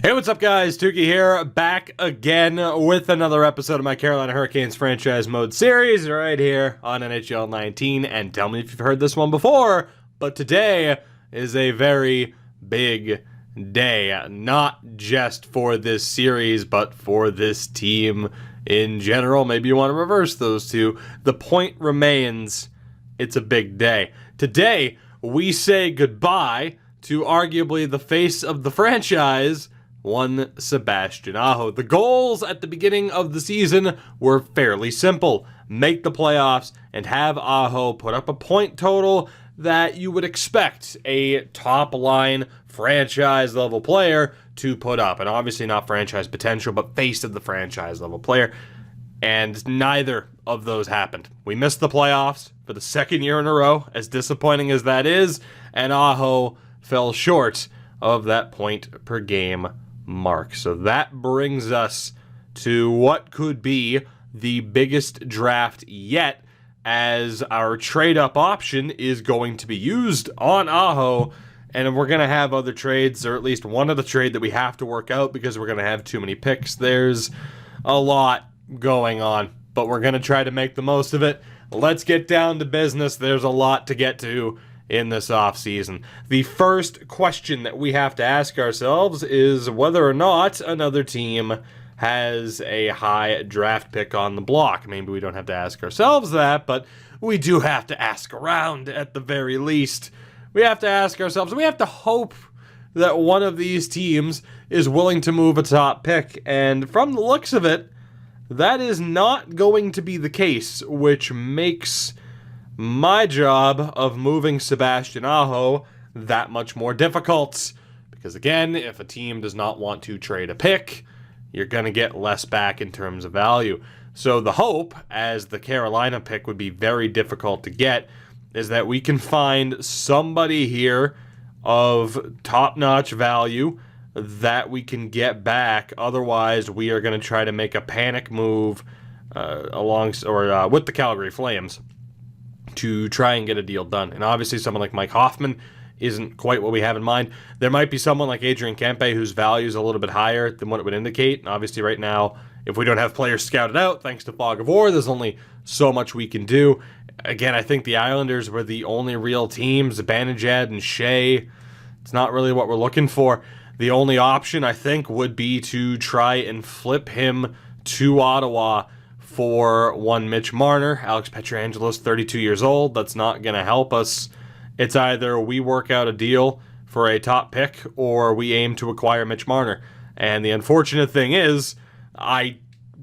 Hey, what's up, guys? Tukey here, back again with another episode of my Carolina Hurricanes franchise mode series right here on NHL 19. And tell me if you've heard this one before, but today is a very big day, not just for this series, but for this team in general. Maybe you want to reverse those two. The point remains, it's a big day. Today, we say goodbye to arguably the face of the franchise, one Sebastian Aho. The goals at the beginning of the season were fairly simple. Make the playoffs and have Aho put up a point total that you would expect a top-line franchise-level player to put up. And obviously not franchise potential, but face of the franchise-level player. And neither of those happened. We missed the playoffs for the second year in a row, as disappointing as that is, and Aho fell short of that point-per-game mark. So that brings us to what could be the biggest draft yet, as our trade-up option is going to be used on Aho, and we're going to have other trades, or at least one other trade that we have to work out because we're going to have too many picks. There's a lot going on, but we're going to try to make the most of it. Let's get down to business. There's a lot to get to in this offseason. The first question that we have to ask ourselves is whether or not another team has a high draft pick on the block. Maybe we don't have to ask ourselves that, but we do have to ask around at the very least. We have to ask ourselves, we have to hope that one of these teams is willing to move a top pick, and from the looks of it, that is not going to be the case, which makes my job of moving Sebastian Aho that much more difficult. Because again, if a team does not want to trade a pick, you're going to get less back in terms of value. So the hope, as the Carolina pick would be very difficult to get, is that we can find somebody here of top-notch value that we can get back. Otherwise, we are going to try to make a panic move with the Calgary Flames to try and get a deal done. And obviously someone like Mike Hoffman isn't quite what we have in mind. There might be someone like Adrian Kempe whose value is a little bit higher than what it would indicate. And obviously right now, if we don't have players scouted out, thanks to Fog of War, there's only so much we can do. Again, I think the Islanders were the only real teams. Zibanejad and Shea, it's not really what we're looking for. The only option, I think, would be to try and flip him to Ottawa for one Mitch Marner. Alex Petrangelo's 32 years old. That's not going to help us. It's either we work out a deal for a top pick or we aim to acquire Mitch Marner. And the unfortunate thing is, I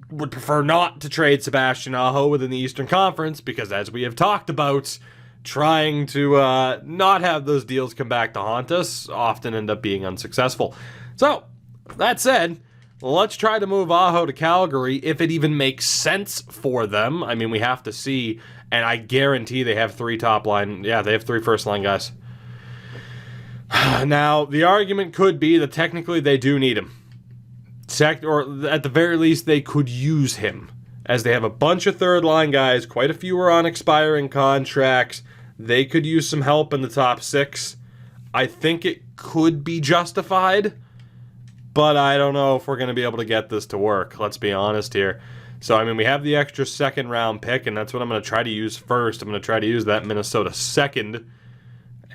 would prefer not to trade Sebastian Aho within the Eastern Conference because, as we have talked about, trying to not have those deals come back to haunt us often end up being unsuccessful. So, that said, let's try to move Aho to Calgary if it even makes sense for them. I mean, we have to see, and I guarantee they have three top-line. Yeah, they have three first-line guys. Now, the argument could be that technically they do need him. Or at the very least, they could use him, as they have a bunch of third-line guys. Quite a few are on expiring contracts. They could use some help in the top six. I think it could be justified, but I don't know if we're going to be able to get this to work. Let's be honest here. So, I mean, we have the extra second-round pick, and that's what I'm going to try to use first. I'm going to try to use that Minnesota second,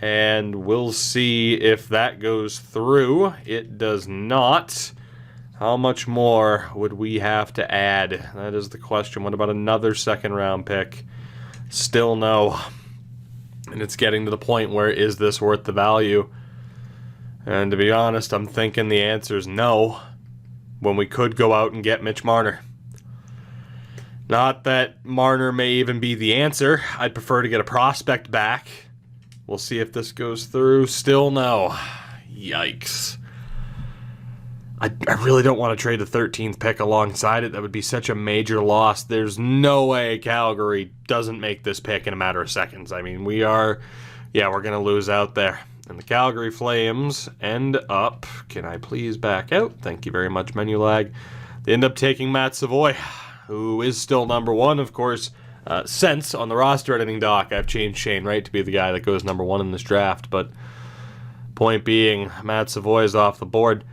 and we'll see if that goes through. It does not. How much more would we have to add? That is the question. What about another second-round pick? Still no. And it's getting to the point where, is this worth the value? And to be honest, I'm thinking the answer is no, when we could go out and get Mitch Marner. Not that Marner may even be the answer. I'd prefer to get a prospect back. We'll see if this goes through. Still no. Yikes. I really don't want to trade the 13th pick alongside it. That would be such a major loss. There's no way Calgary doesn't make this pick in a matter of seconds. I mean, we're going to lose out there. And the Calgary Flames end up, can I please back out? Thank you very much, menu lag. They end up taking Matt Savoy, who is still number one, of course. Since on the roster editing doc, I've changed Shane Wright to be the guy that goes number one in this draft. But point being, Matt Savoy is off the board.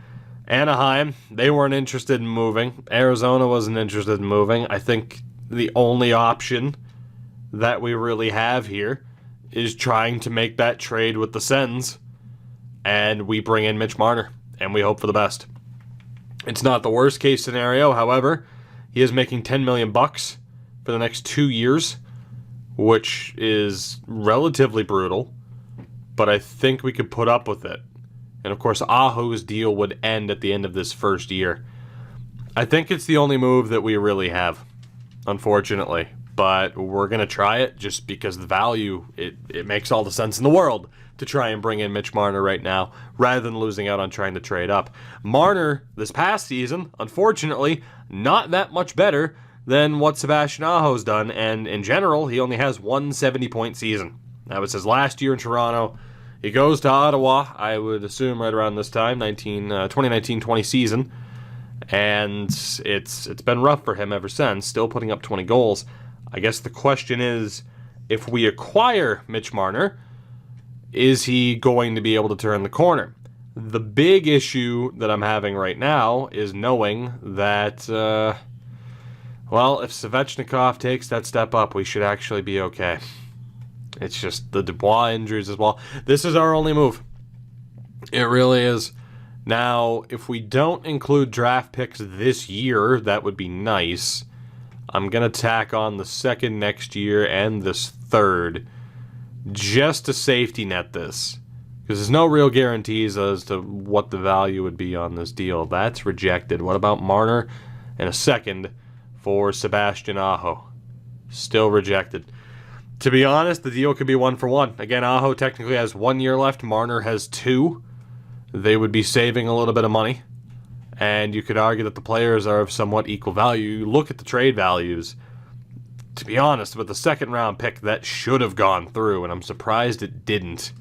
Anaheim, they weren't interested in moving. Arizona wasn't interested in moving. I think the only option that we really have here is trying to make that trade with the Sens, and we bring in Mitch Marner, and we hope for the best. It's not the worst case scenario, however. He is making $10 million for the next 2 years, which is relatively brutal, but I think we could put up with it. And of course, Aho's deal would end at the end of this first year. I think it's the only move that we really have, unfortunately. But we're going to try it just because the value, it makes all the sense in the world to try and bring in Mitch Marner right now rather than losing out on trying to trade up. Marner, this past season, unfortunately, not that much better than what Sebastian Aho's done. And in general, he only has one 70-point season. That was his last year in Toronto. He goes to Ottawa, I would assume right around this time, 2019-20 season. And it's been rough for him ever since, still putting up 20 goals. I guess the question is, if we acquire Mitch Marner, is he going to be able to turn the corner? The big issue that I'm having right now is knowing that, if Svechnikov takes that step up, we should actually be okay. It's just the Dubois injuries as well. This is our only move. It really is. Now, if we don't include draft picks this year, that would be nice. I'm going to tack on the second next year and this third just to safety net this. Because there's no real guarantees as to what the value would be on this deal. That's rejected. What about Marner and a second for Sebastian Aho? Still rejected. To be honest, the deal could be 1-for-1. Again, Aho technically has 1 year left. Marner has 2. They would be saving a little bit of money. And you could argue that the players are of somewhat equal value. You look at the trade values. To be honest, with the second round pick, that should have gone through, and I'm surprised it didn't.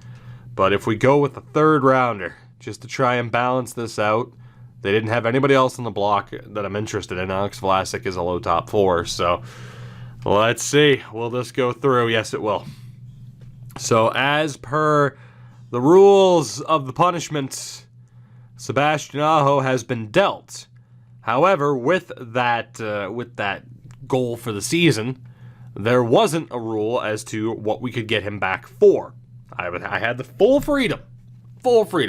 But if we go with the third rounder, just to try and balance this out, they didn't have anybody else on the block that I'm interested in. Alex Vlasic is a low top 4, so let's see. Will this go through? Yes, it will. So as per the rules of the punishment, Sebastian Aho has been dealt. However, with that goal for the season, there wasn't a rule as to what we could get him back for. I had the full freedom.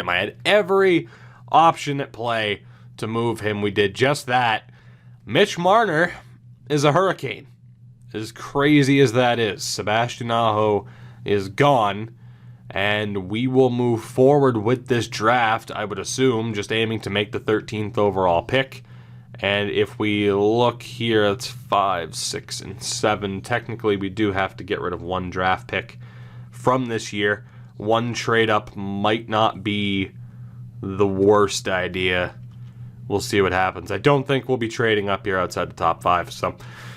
I had every option at play to move him. We did just that. Mitch Marner is a hurricane. As crazy as that is, Sebastian Aho is gone. And we will move forward with this draft, I would assume, just aiming to make the 13th overall pick. And if we look here, it's 5, 6, and 7. Technically, we do have to get rid of one draft pick from this year. One trade up might not be the worst idea. We'll see what happens. I don't think we'll be trading up here outside the top 5. So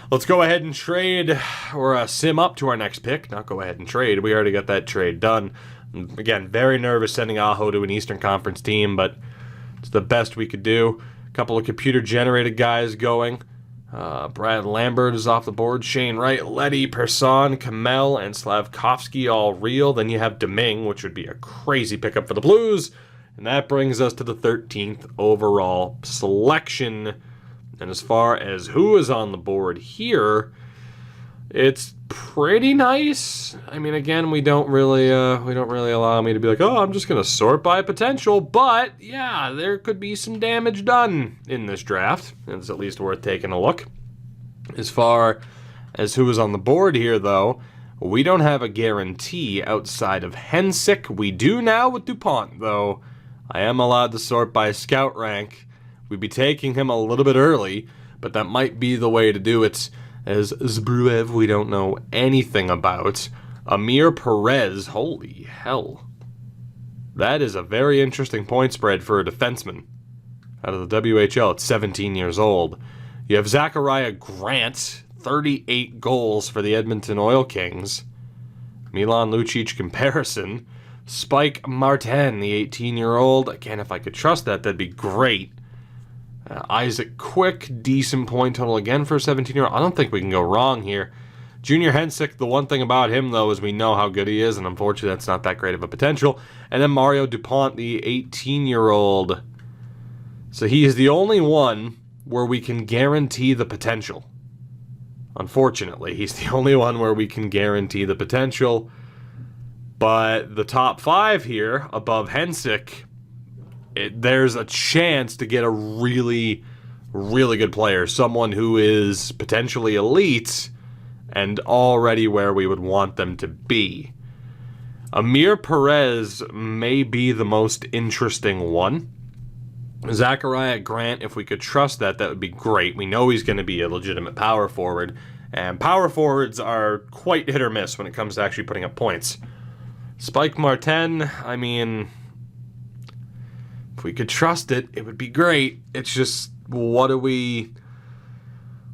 let's go ahead and trade, or sim up to our next pick. Not go ahead and trade. We already got that trade done. Again, very nervous sending Aho to an Eastern Conference team, but it's the best we could do. A couple of computer-generated guys going. Brad Lambert is off the board. Shane Wright, Letty, Persson, Kamel, and Slavkovsky all real. Then you have Deming, which would be a crazy pickup for the Blues. And that brings us to the 13th overall selection. And as far as who is on the board here, it's pretty nice. I mean, again, we don't really allow me to be like, oh, I'm just gonna sort by potential. But yeah, there could be some damage done in this draft. It's at least worth taking a look. As far as who is on the board here, though, we don't have a guarantee outside of Hensick. We do now with DuPont, though. I am allowed to sort by scout rank. We'd be taking him a little bit early, but that might be the way to do it. As Zbruev, we don't know anything about. Amir Perez, holy hell. That is a very interesting point spread for a defenseman. Out of the WHL at 17 years old. You have Zachariah Grant, 38 goals for the Edmonton Oil Kings. Milan Lucic comparison. Spike Martin, the 18-year-old. Again, if I could trust that, that'd be great. Isaac Quick, decent point total again for a 17-year-old. I don't think we can go wrong here. Junior Hensick, the one thing about him, though, is we know how good he is, and unfortunately that's not that great of a potential. And then Mario DuPont, the 18-year-old. So he is the only one where we can guarantee the potential. Unfortunately, he's the only one where we can guarantee the potential. But the top 5 here, above Hensick, there's a chance to get a really, really good player. Someone who is potentially elite and already where we would want them to be. Amir Perez may be the most interesting one. Zachariah Grant, if we could trust that would be great. We know he's going to be a legitimate power forward, and power forwards are quite hit or miss when it comes to actually putting up points. Spike Martin, I mean, if we could trust it, it would be great. It's just, what do we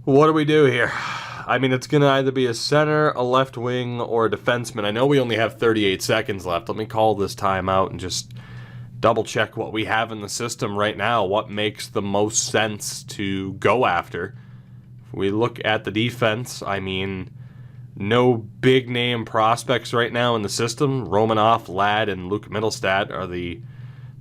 do here? I mean, it's going to either be a center, a left wing, or a defenseman. I know we only have 38 seconds left. Let me call this timeout and just double check what we have in the system right now, what makes the most sense to go after. If we look at the defense, I mean, no big name prospects right now in the system. Romanoff, Ladd, and Luke Mittelstadt are the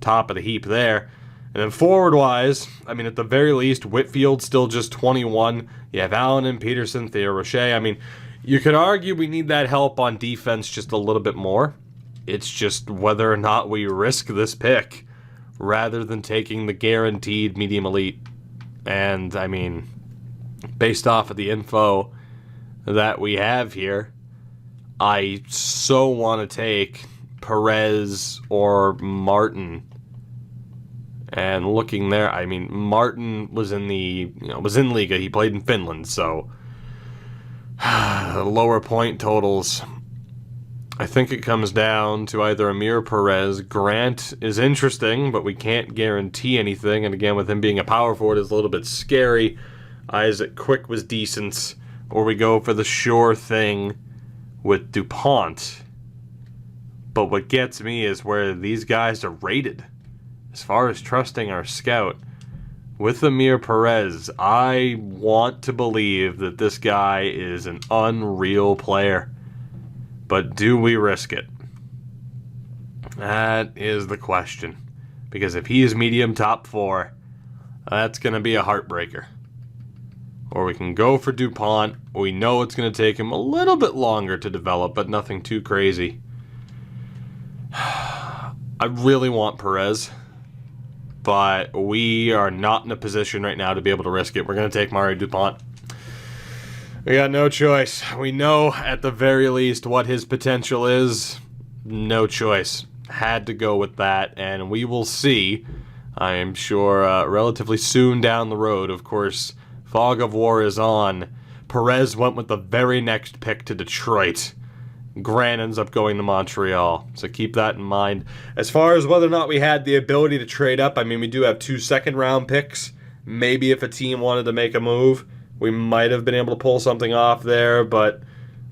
top of the heap there. And then forward-wise, I mean, at the very least, Whitfield's still just 21. You have Allen and Peterson, Theo Rocher. I mean, you could argue we need that help on defense just a little bit more. It's just whether or not we risk this pick rather than taking the guaranteed medium elite. And, I mean, based off of the info that we have here, I so want to take Perez or Martin. And looking there, I mean, Martin was in Liga. He played in Finland, so lower point totals. I think it comes down to either Amir Perez. Grant is interesting, but we can't guarantee anything. And again, with him being a power forward, is a little bit scary. Isaac Quick was decent. Or we go for the sure thing with DuPont. But what gets me is where these guys are rated. As far as trusting our scout, with Amir Perez, I want to believe that this guy is an unreal player. But do we risk it? That is the question. Because if he is medium top 4, that's going to be a heartbreaker. Or we can go for DuPont. We know it's going to take him a little bit longer to develop, but nothing too crazy. I really want Perez, but we are not in a position right now to be able to risk it. We're going to take Mario DuPont. We got no choice. We know at the very least what his potential is. No choice. Had to go with that, and we will see, I am sure, relatively soon down the road. Of course, fog of war is on. Perez went with the very next pick to Detroit. Grant ends up going to Montreal, so keep that in mind. As far as whether or not we had the ability to trade up, I mean, we do have 2 second-round picks. Maybe if a team wanted to make a move, we might have been able to pull something off there, but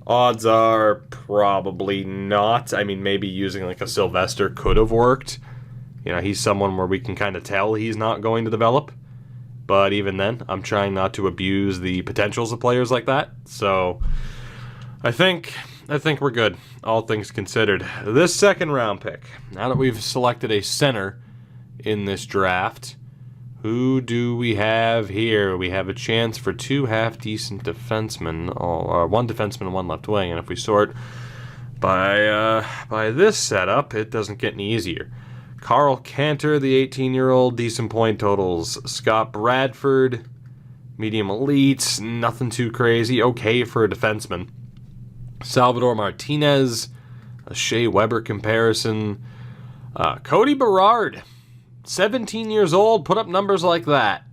odds are probably not. I mean, maybe using like a Sylvester could have worked. You know, he's someone where we can kind of tell he's not going to develop. But even then, I'm trying not to abuse the potentials of players like that. So I think we're good, all things considered. This second round pick, now that we've selected a center in this draft, who do we have here? We have a chance for 2 half-decent defensemen, or 1 defenseman and 1 left wing. And if we sort by this setup, it doesn't get any easier. Carl Cantor, the 18-year-old, decent point totals. Scott Bradford, medium elite, nothing too crazy, okay for a defenseman. Salvador Martinez, a Shea Weber comparison. Cody Berard, 17 years old, put up numbers like that.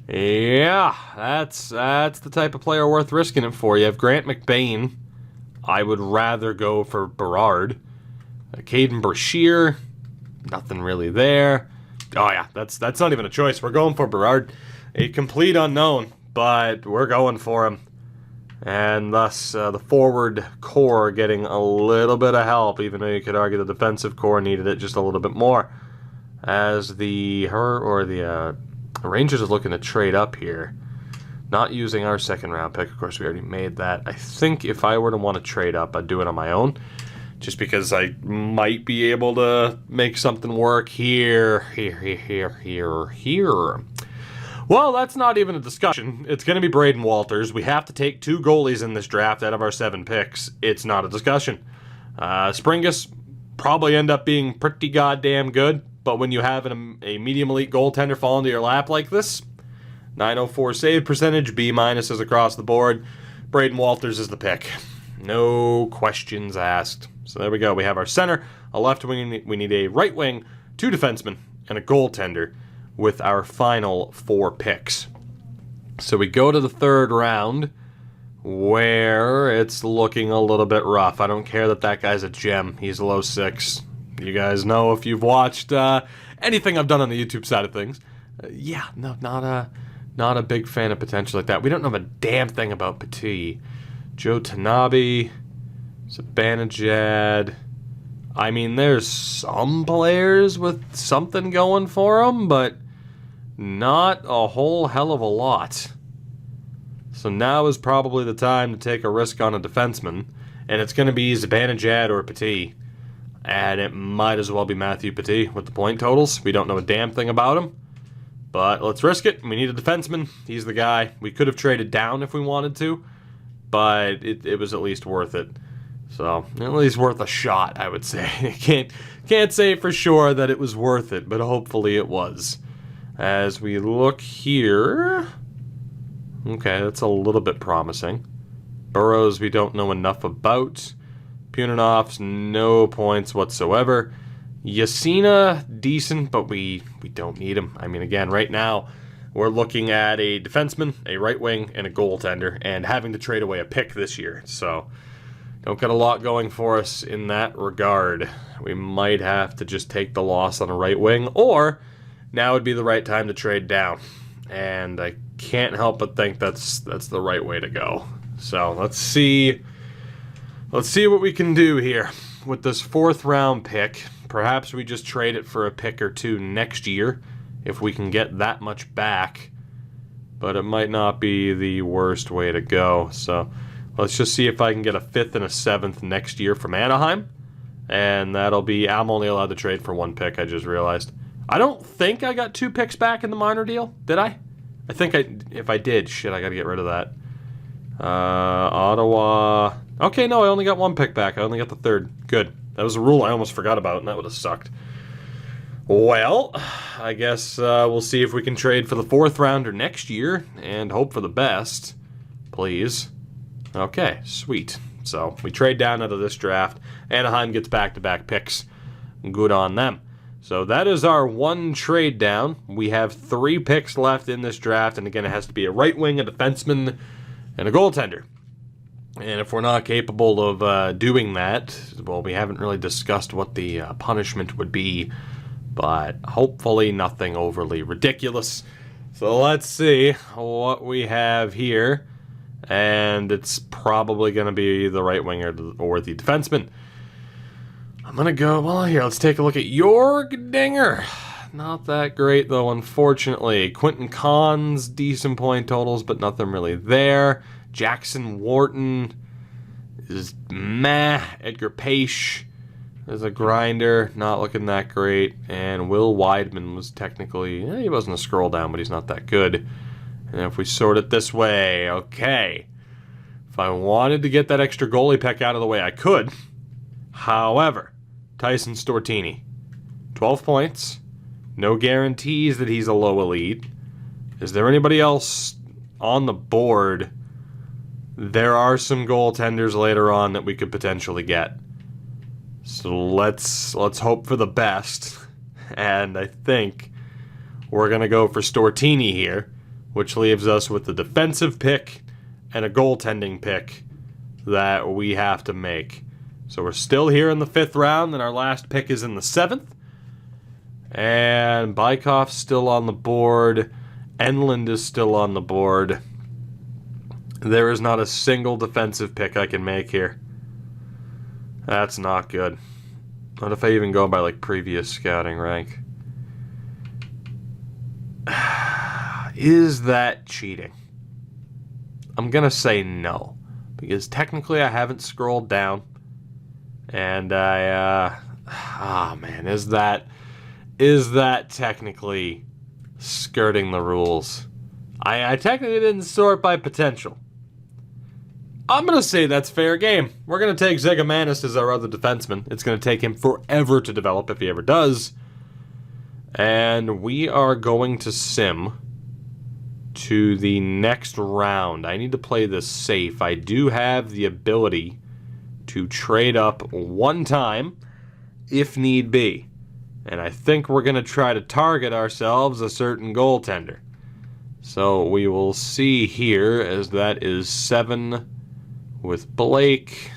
Yeah, that's the type of player worth risking it for. You have Grant McBain. I would rather go for Berard. Caden Brashear, nothing really there. Oh yeah, that's not even a choice. We're going for Berard. A complete unknown, but we're going for him. And thus, the forward core getting a little bit of help, even though you could argue the defensive core needed it just a little bit more. As the Rangers are looking to trade up here, not using our second round pick. Of course, we already made that. I think if I were to want to trade up, I'd do it on my own, just because I might be able to make something work here. Well, that's not even a discussion. It's going to be Braden Walters. We have to take 2 goalies in this draft out of our 7 picks. It's not a discussion. Springus probably end up being pretty goddamn good, but when you have a medium elite goaltender fall into your lap like this, 904 save percentage, B- is across the board. Braden Walters is the pick. No questions asked. So there we go. We have our center, a left wing, we need a right wing, 2 defensemen, and a goaltender with our final 4 picks. So we go to the 3rd round, where it's looking a little bit rough. I don't care that guy's a gem. He's a low 6. You guys know if you've watched anything I've done on the YouTube side of things. Not a big fan of potential like that. We don't know a damn thing about Petit. Joe Tanabe, Zibanejad. I mean, there's some players with something going for them, but not a whole hell of a lot. So now is probably the time to take a risk on a defenseman, and it's going to be Zibanejad or Petit. And it might as well be Matthew Petit with the point totals. We don't know a damn thing about him, but let's risk it. We need a defenseman. He's the guy. We could have traded down if we wanted to, but it was at least worth it. So, at least worth a shot, I would say. Can't say for sure that it was worth it, but hopefully it was. As we look here, okay, that's a little bit promising. Burrows, we don't know enough about. Punanov's no points whatsoever. Yasina, decent, but we don't need him. I mean, again, right now, we're looking at a defenseman, a right wing, and a goaltender, and having to trade away a pick this year. So, don't got a lot going for us in that regard. We might have to just take the loss on a right wing, or now would be the right time to trade down. And I can't help but think that's the right way to go. So, let's see what we can do here with this 4th round pick. Perhaps we just trade it for a pick or 2 next year if we can get that much back. But it might not be the worst way to go. So let's just see if I can get a 5th and a 7th next year from Anaheim. And that'll be, I'm only allowed to trade for 1 pick, I just realized. I don't think I got 2 picks back in the minor deal. Did I? I think if I did, shit, I gotta get rid of that. Ottawa. Okay, no, I only got 1 pick back. I only got the 3rd. Good. That was a rule I almost forgot about, and that would have sucked. Well, I guess we'll see if we can trade for the 4th rounder next year and hope for the best. Please. Okay, sweet. So we trade down out of this draft. Anaheim gets back-to-back picks. Good on them. So that is our 1 trade down. We have 3 picks left in this draft, and again, it has to be a right wing, a defenseman, and a goaltender. And if we're not capable of doing that, well, we haven't really discussed what the punishment would be, but hopefully nothing overly ridiculous. So let's see what we have here, and it's probably going to be the right winger or the defenseman. I'm going to go, well, here, let's take a look at Jorg Dinger. Not that great, though, unfortunately. Quentin Kahn's decent point totals, but nothing really there. Jackson Wharton is meh. Edgar Paish is a grinder, not looking that great. And Will Weidman was technically, he wasn't a scroll down, but he's not that good. And if we sort it this way, okay. If I wanted to get that extra goalie pick out of the way, I could. However, Tyson Stortini, 12 points. No guarantees that he's a low elite. Is there anybody else on the board? There are some goaltenders later on that we could potentially get. So let's hope for the best. And I think we're going to go for Stortini here, which leaves us with the defensive pick and a goaltending pick that we have to make. So we're still here in the 5th round, and our last pick is in the 7th. And Bykoff's still on the board. Enlund is still on the board. There is not a single defensive pick I can make here. That's not good. What if I even go by like previous scouting rank? Is that cheating? I'm going to say no. Because technically I haven't scrolled down. And man, is that technically skirting the rules? I technically didn't sort by potential. I'm going to say that's fair game. We're going to take Zegamanis as our other defenseman. It's going to take him forever to develop if he ever does. And we are going to sim to the next round. I need to play this safe. I do have the ability to trade up one time if need be. And I think we're going to try to target ourselves a certain goaltender. So we will see here, as that is 7 with Blake.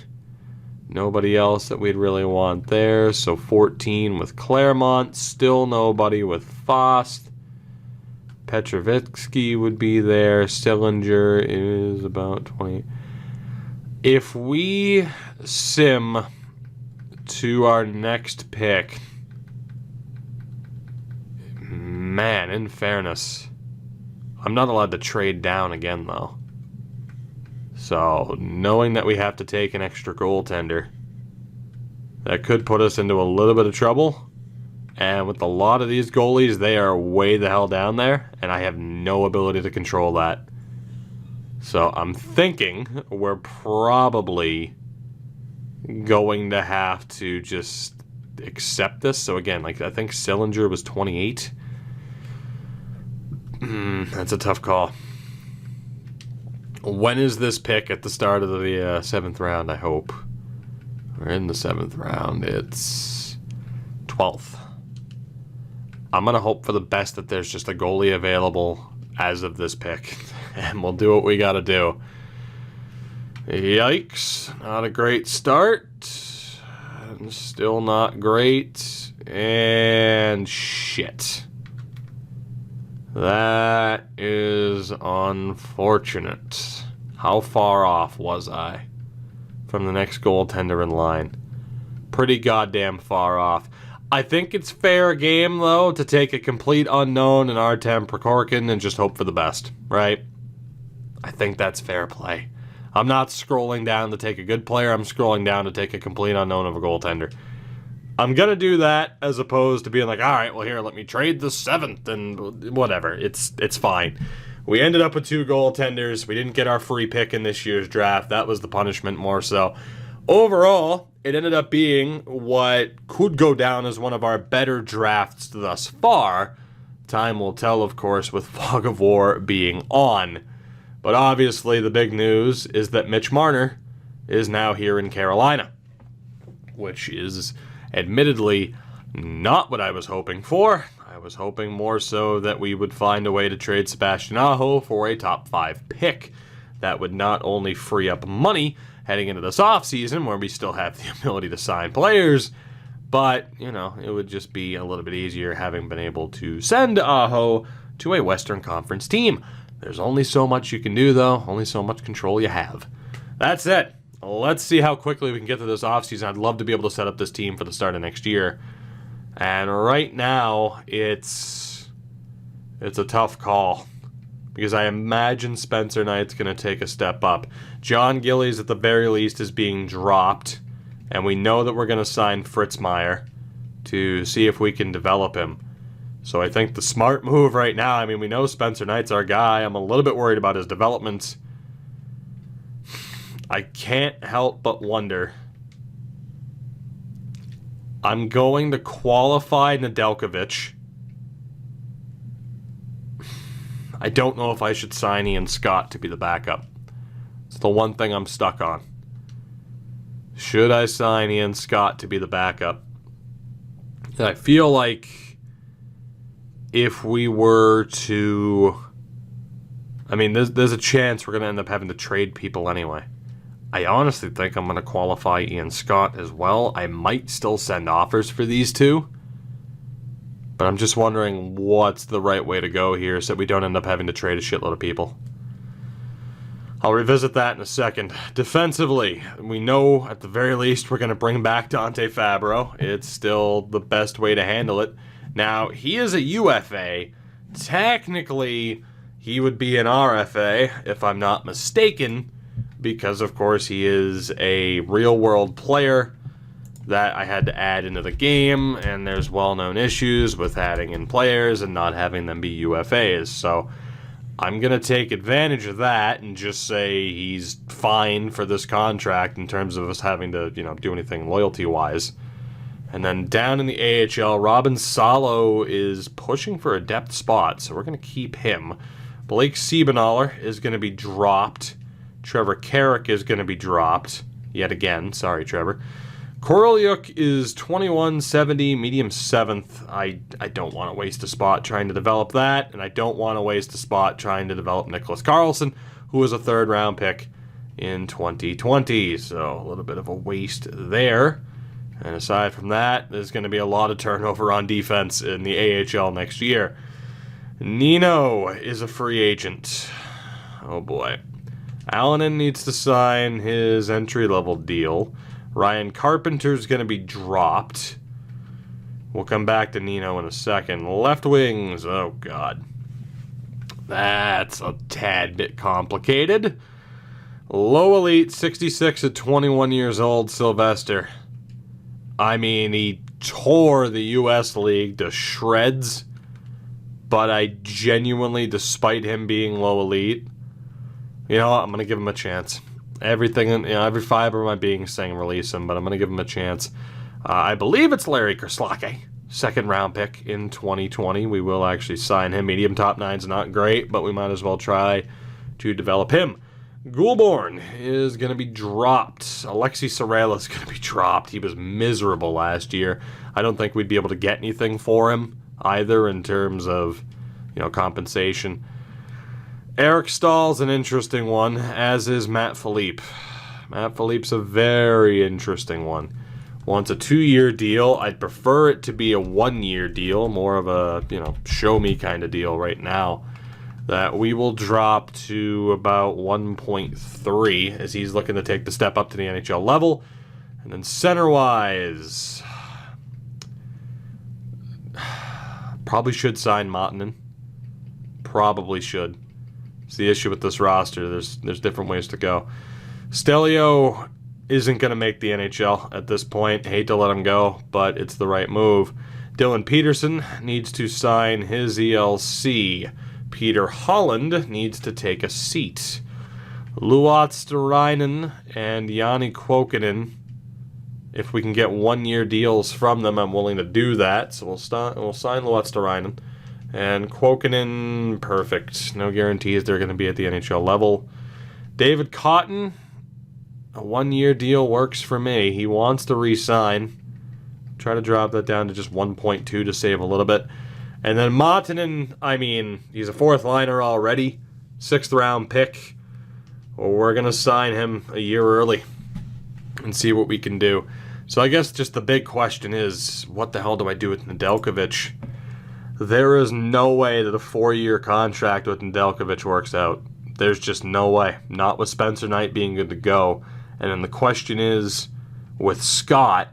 Nobody else that we'd really want there. So 14 with Claremont. Still nobody with Fost. Petrovitsky would be there. Sillinger is about 20. If we sim to our next pick, man, in fairness, I'm not allowed to trade down again, though. So, knowing that we have to take an extra goaltender, that could put us into a little bit of trouble. And with a lot of these goalies, they are way the hell down there, and I have no ability to control that. So, I'm thinking we're probably going to have to just accept this. So, again, I think Sillinger was 28. That's a tough call. When is this pick at the start of the 7th round, I hope? We're in the 7th round. It's 12th. I'm going to hope for the best that there's just a goalie available as of this pick. And we'll do what we got to do. Yikes. Not a great start. Still not great. And shit. That is unfortunate. How far off was I from the next goaltender in line? Pretty goddamn far off. I think it's fair game, though, to take a complete unknown in Artem Prokhorkin and just hope for the best, right? I think that's fair play. I'm not scrolling down to take a good player. I'm scrolling down to take a complete unknown of a goaltender. I'm going to do that as opposed to being like, all right, well, here, let me trade the 7th and whatever. It's fine. We ended up with 2 goaltenders. We didn't get our free pick in this year's draft. That was the punishment more so. Overall, it ended up being what could go down as one of our better drafts thus far. Time will tell, of course, with Fog of War being on. But obviously, the big news is that Mitch Marner is now here in Carolina, which is admittedly not what I was hoping for. I was hoping more so that we would find a way to trade Sebastian Aho for a top 5 pick. That would not only free up money heading into this offseason, where we still have the ability to sign players, but, it would just be a little bit easier having been able to send Aho to a Western Conference team. There's only so much you can do, though. Only so much control you have. That's it. Let's see how quickly we can get to this offseason. I'd love to be able to set up this team for the start of next year. And right now, it's a tough call. Because I imagine Spencer Knight's going to take a step up. John Gillies, at the very least, is being dropped. And we know that we're going to sign Fritz Meyer to see if we can develop him. So I think the smart move right now, we know Spencer Knight's our guy. I'm a little bit worried about his development. I can't help but wonder. I'm going to qualify Nedeljkovic. I don't know if I should sign Ian Scott to be the backup. It's the one thing I'm stuck on. Should I sign Ian Scott to be the backup? I feel like if we were to... there's a chance we're going to end up having to trade people anyway. I honestly think I'm going to qualify Ian Scott as well. I might still send offers for these two. But I'm just wondering what's the right way to go here so that we don't end up having to trade a shitload of people. I'll revisit that in a second. Defensively, we know at the very least we're going to bring back Dante Fabro. It's still the best way to handle it. Now, he is a UFA. Technically, he would be an RFA, if I'm not mistaken, because, of course, he is a real-world player. that I had to add into the game, and there's well-known issues with adding in players and not having them be UFAs. So I'm going to take advantage of that and just say he's fine for this contract in terms of us having to, do anything loyalty-wise. And then down in the AHL, Robin Salo is pushing for a depth spot, so we're going to keep him. Blake Siebenaler is going to be dropped. Trevor Carrick is going to be dropped yet again. Sorry, Trevor. Korolyuk is 2170, medium 7th. I don't want to waste a spot trying to develop that, and I don't want to waste a spot trying to develop Nicholas Karlsson, who was a 3rd-round pick in 2020. So a little bit of a waste there. And aside from that, there's going to be a lot of turnover on defense in the AHL next year. Nino is a free agent. Oh boy. Allen needs to sign his entry-level deal. Ryan Carpenter's going to be dropped. We'll come back to Nino in a second. Left wings. Oh, God. That's a tad bit complicated. Low elite, 66 at 21 years old, Sylvester. I mean, he tore the U.S. League to shreds, but I genuinely, despite him being low elite, you know what, I'm going to give him a chance. Everything, every fiber of my being is saying release him, but I'm going to give him a chance. I believe it's Larry Kerslake, 2nd-round pick in 2020. We will actually sign him. Medium top 9's not great, but we might as well try to develop him. Goulbourne is going to be dropped. Alexi Sorella is going to be dropped. He was miserable last year. I don't think we'd be able to get anything for him either in terms of, compensation. Eric Stahl's an interesting one, as is Matt Philippe. Matt Philippe's a very interesting one. Wants a 2-year deal. I'd prefer it to be a 1-year deal, more of a, show me kind of deal right now. That we will drop to about 1.3 as he's looking to take the step up to the NHL level. And then center-wise, probably should sign Mottinen. Probably should. It's the issue with this roster. There's different ways to go. Stelio isn't going to make the NHL at this point. Hate to let him go, but it's the right move. Dylan Peterson needs to sign his ELC. Peter Holland needs to take a seat. Luotsarainen and Jani Kuokkanen, if we can get 1-year deals from them, I'm willing to do that. So we'll sign Luotsarainen. And Kuokkanen, perfect. No guarantees they're going to be at the NHL level. David Cotton, a 1-year deal works for me. He wants to re-sign. Try to drop that down to just 1.2 to save a little bit. And then Mottinen, he's a 4th liner already. 6th-round pick. We're going to sign him a year early and see what we can do. So I guess just the big question is, what the hell do I do with Nedeljkovic? There is no way that a 4-year contract with Nedeljkovic works out. There's just no way. Not with Spencer Knight being good to go. And then the question is, with Scott,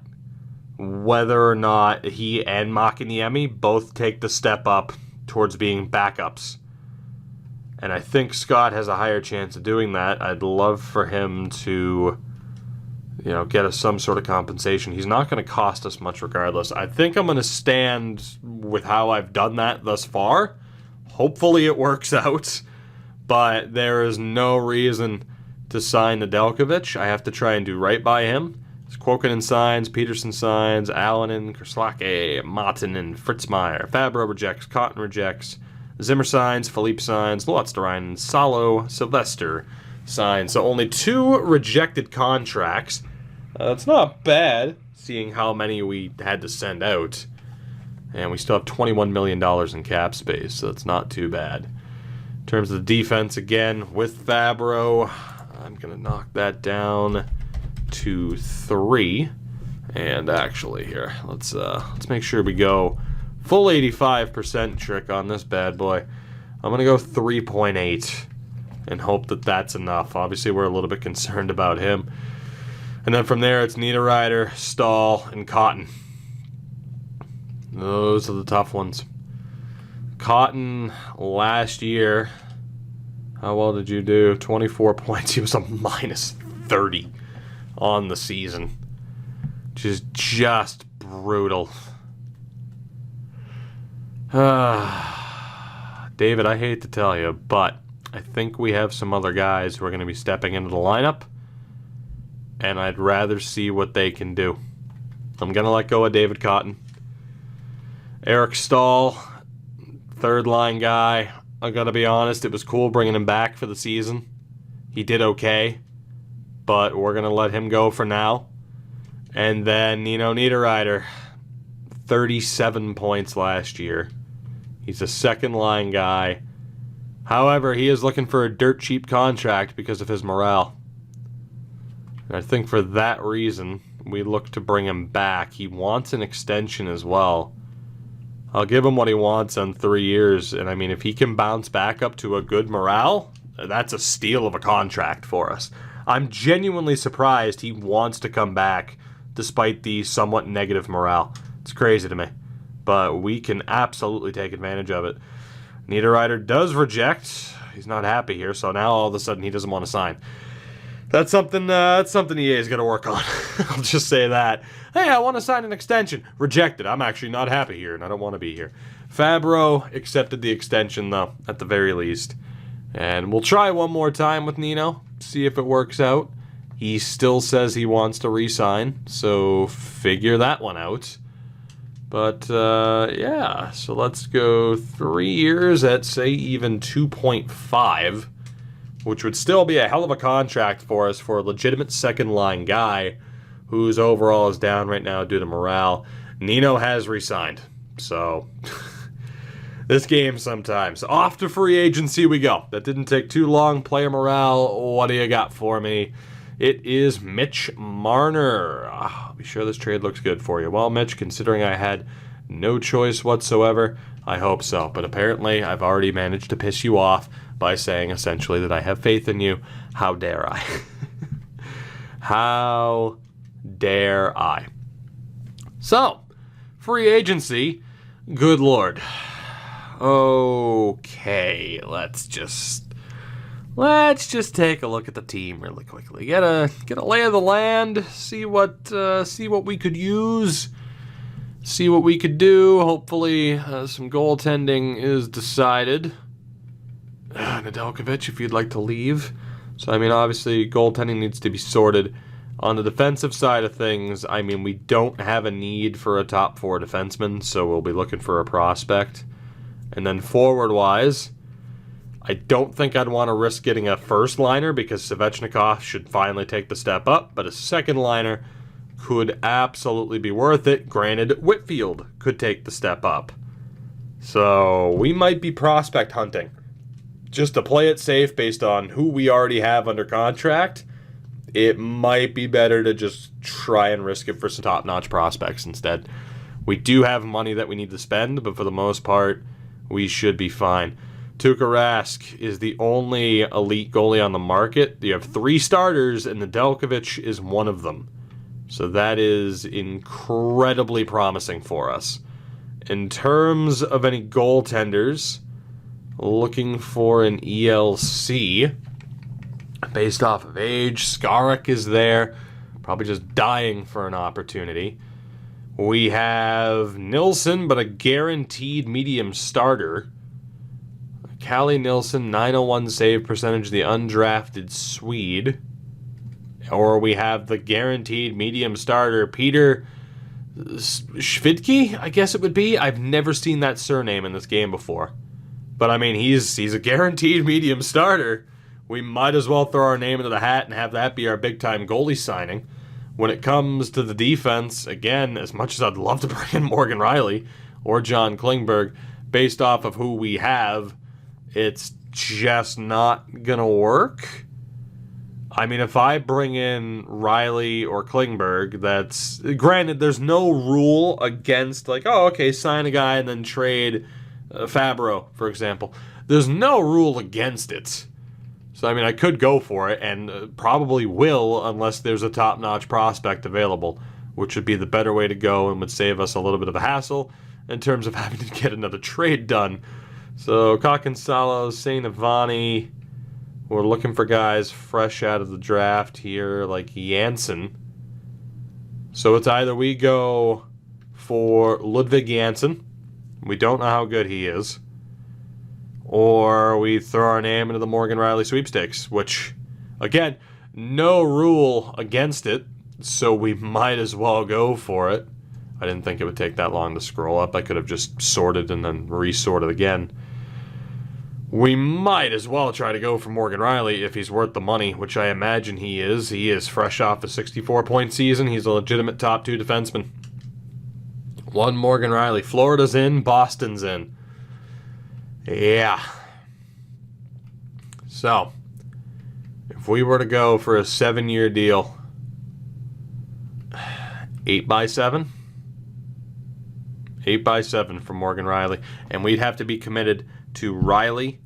whether or not he and Makiniemi both take the step up towards being backups. And I think Scott has a higher chance of doing that. I'd love for him to, get us some sort of compensation. He's not going to cost us much regardless. I think I'm going to stand with how I've done that thus far. Hopefully it works out. But there is no reason to sign Nedeljkovic. I have to try and do right by him. Kuokkanen signs, Peterson signs, Allen, Kerslake, Mottinen, Fritzmeier, Fabro rejects, Cotton rejects, Zimmer signs, Philippe signs, Luotsarainen, Salo, Sylvester signs. So only 2 rejected contracts. That's not bad, seeing how many we had to send out. And we still have $21 million in cap space, so it's not too bad. In terms of the defense, again, with Fabro, I'm going to knock that down to 3. And actually here, let's make sure we go full 85% trick on this bad boy. I'm going to go 3.8 and hope that that's enough. Obviously, we're a little bit concerned about him. And then from there, it's Niederreiter, Stahl, and Cotton. Those are the tough ones. Cotton, last year, how well did you do? 24 points. He was a minus 30 on the season. Just brutal. David, I hate to tell you, but I think we have some other guys who are going to be stepping into the lineup, and I'd rather see what they can do. I'm going to let go of David Cotton. Eric Stahl, third line guy. I got to be honest, it was cool bringing him back for the season. He did okay, but we're going to let him go for now. And then, Niederreiter, 37 points last year. He's a second line guy. However, he is looking for a dirt cheap contract because of his morale. And I think for that reason, we look to bring him back. He wants an extension as well. I'll give him what he wants on 3 years. And I mean, if he can bounce back up to a good morale, that's a steal of a contract for us. I'm genuinely surprised he wants to come back despite the somewhat negative morale. It's crazy to me. But we can absolutely take advantage of it. Niederreiter does reject. He's not happy here, so now all of a sudden he doesn't want to sign. That's something EA is going to work on. I'll just say that. Hey, I want to sign an extension. Rejected. I'm actually not happy here, and I don't want to be here. Fabro accepted the extension, though, at the very least. And we'll try one more time with Nino, see if it works out. He still says he wants to re-sign, so figure that one out. But, yeah, so let's go 3 years at, say, even 2.5, which would still be a hell of a contract for us for a legitimate second-line guy whose overall is down right now due to morale. Nino has re-signed, so this game sometimes. Off to free agency we go. That didn't take too long. Player morale, what do you got for me? It is Mitch Marner. I'll be sure this trade looks good for you. Well, Mitch, considering I had no choice whatsoever, I hope so. But apparently, I've already managed to piss you off by saying essentially that I have faith in you. How dare I? How dare I? So, free agency. Good Lord. Okay, let's just take a look at the team really quickly. Get a lay of the land. See what we could use. See what we could do. Hopefully, some goaltending is decided. Nedeljkovic, if you'd like to leave. So I mean, obviously, goaltending needs to be sorted. On the defensive side of things, I mean, we don't have a need for a top 4 defenseman, so we'll be looking for a prospect. And then forward-wise, I don't think I'd want to risk getting a first liner because Svechnikov should finally take the step up, but a second liner could absolutely be worth it. Granted, Whitfield could take the step up. So we might be prospect hunting. Just to play it safe based on who we already have under contract, it might be better to just try and risk it for some top-notch prospects instead. We do have money that we need to spend, but for the most part, we should be fine. Tuukka Rask is the only elite goalie on the market. You have 3 starters, and Nedeljkovic is one of them. So that is incredibly promising for us. In terms of any goaltenders, looking for an ELC based off of age. Skarek is there, probably just dying for an opportunity. We have Nilsson, but a guaranteed medium starter. Callie Nilsson, 901 save percentage, the undrafted Swede. Or we have the guaranteed medium starter, Peter Schvidke, I guess it would be. I've never seen that surname in this game before. But I mean, he's a guaranteed medium starter. We might as well throw our name into the hat and have that be our big-time goalie signing. When it comes to the defense, again, as much as I'd love to bring in Morgan Riley or John Klingberg, based off of who we have, it's just not going to work. I mean, if I bring in Riley or Klingberg, that's... Granted, there's no rule against, like, oh, okay, sign a guy and then trade Fabro, for example. There's no rule against it. So, I mean, I could go for it, and probably will unless there's a top-notch prospect available, which would be the better way to go and would save us a little bit of a hassle in terms of having to get another trade done. So, Kakinsalo, St. Ivani, we're looking for guys fresh out of the draft here, like Janssen. So it's either we go for Ludwig Janssen, we don't know how good he is, or we throw our name into the Morgan Riley sweepstakes, which, again, no rule against it, so we might as well go for it. I didn't think it would take that long to scroll up. I could have just sorted and then resorted again. We might as well try to go for Morgan Riley if he's worth the money, which I imagine he is. He is fresh off a 64-point season. He's a legitimate top 2 defenseman. One Morgan Riley. Florida's in, Boston's in. Yeah. So, if we were to go for a 7-year deal, 8x7? 8x7 for Morgan Riley. And we'd have to be committed to Riley,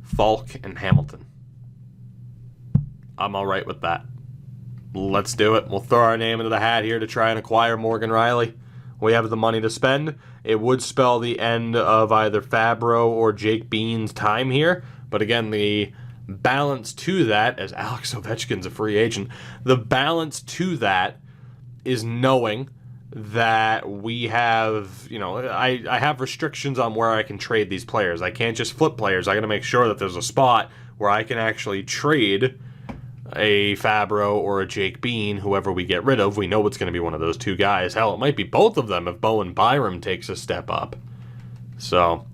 Falk, and Hamilton. I'm all right with that. Let's do it. We'll throw our name into the hat here to try and acquire Morgan Riley. We have the money to spend. It would spell the end of either Fabro or Jake Bean's time here. But again, the balance to that, as Alex Ovechkin's a free agent, the balance to that is knowing that we have, I have restrictions on where I can trade these players. I can't just flip players. I got to make sure that there's a spot where I can actually trade a Fabro or a Jake Bean, whoever we get rid of. We know it's going to be one of those two guys. Hell, it might be both of them if Bowen Byram takes a step up. So,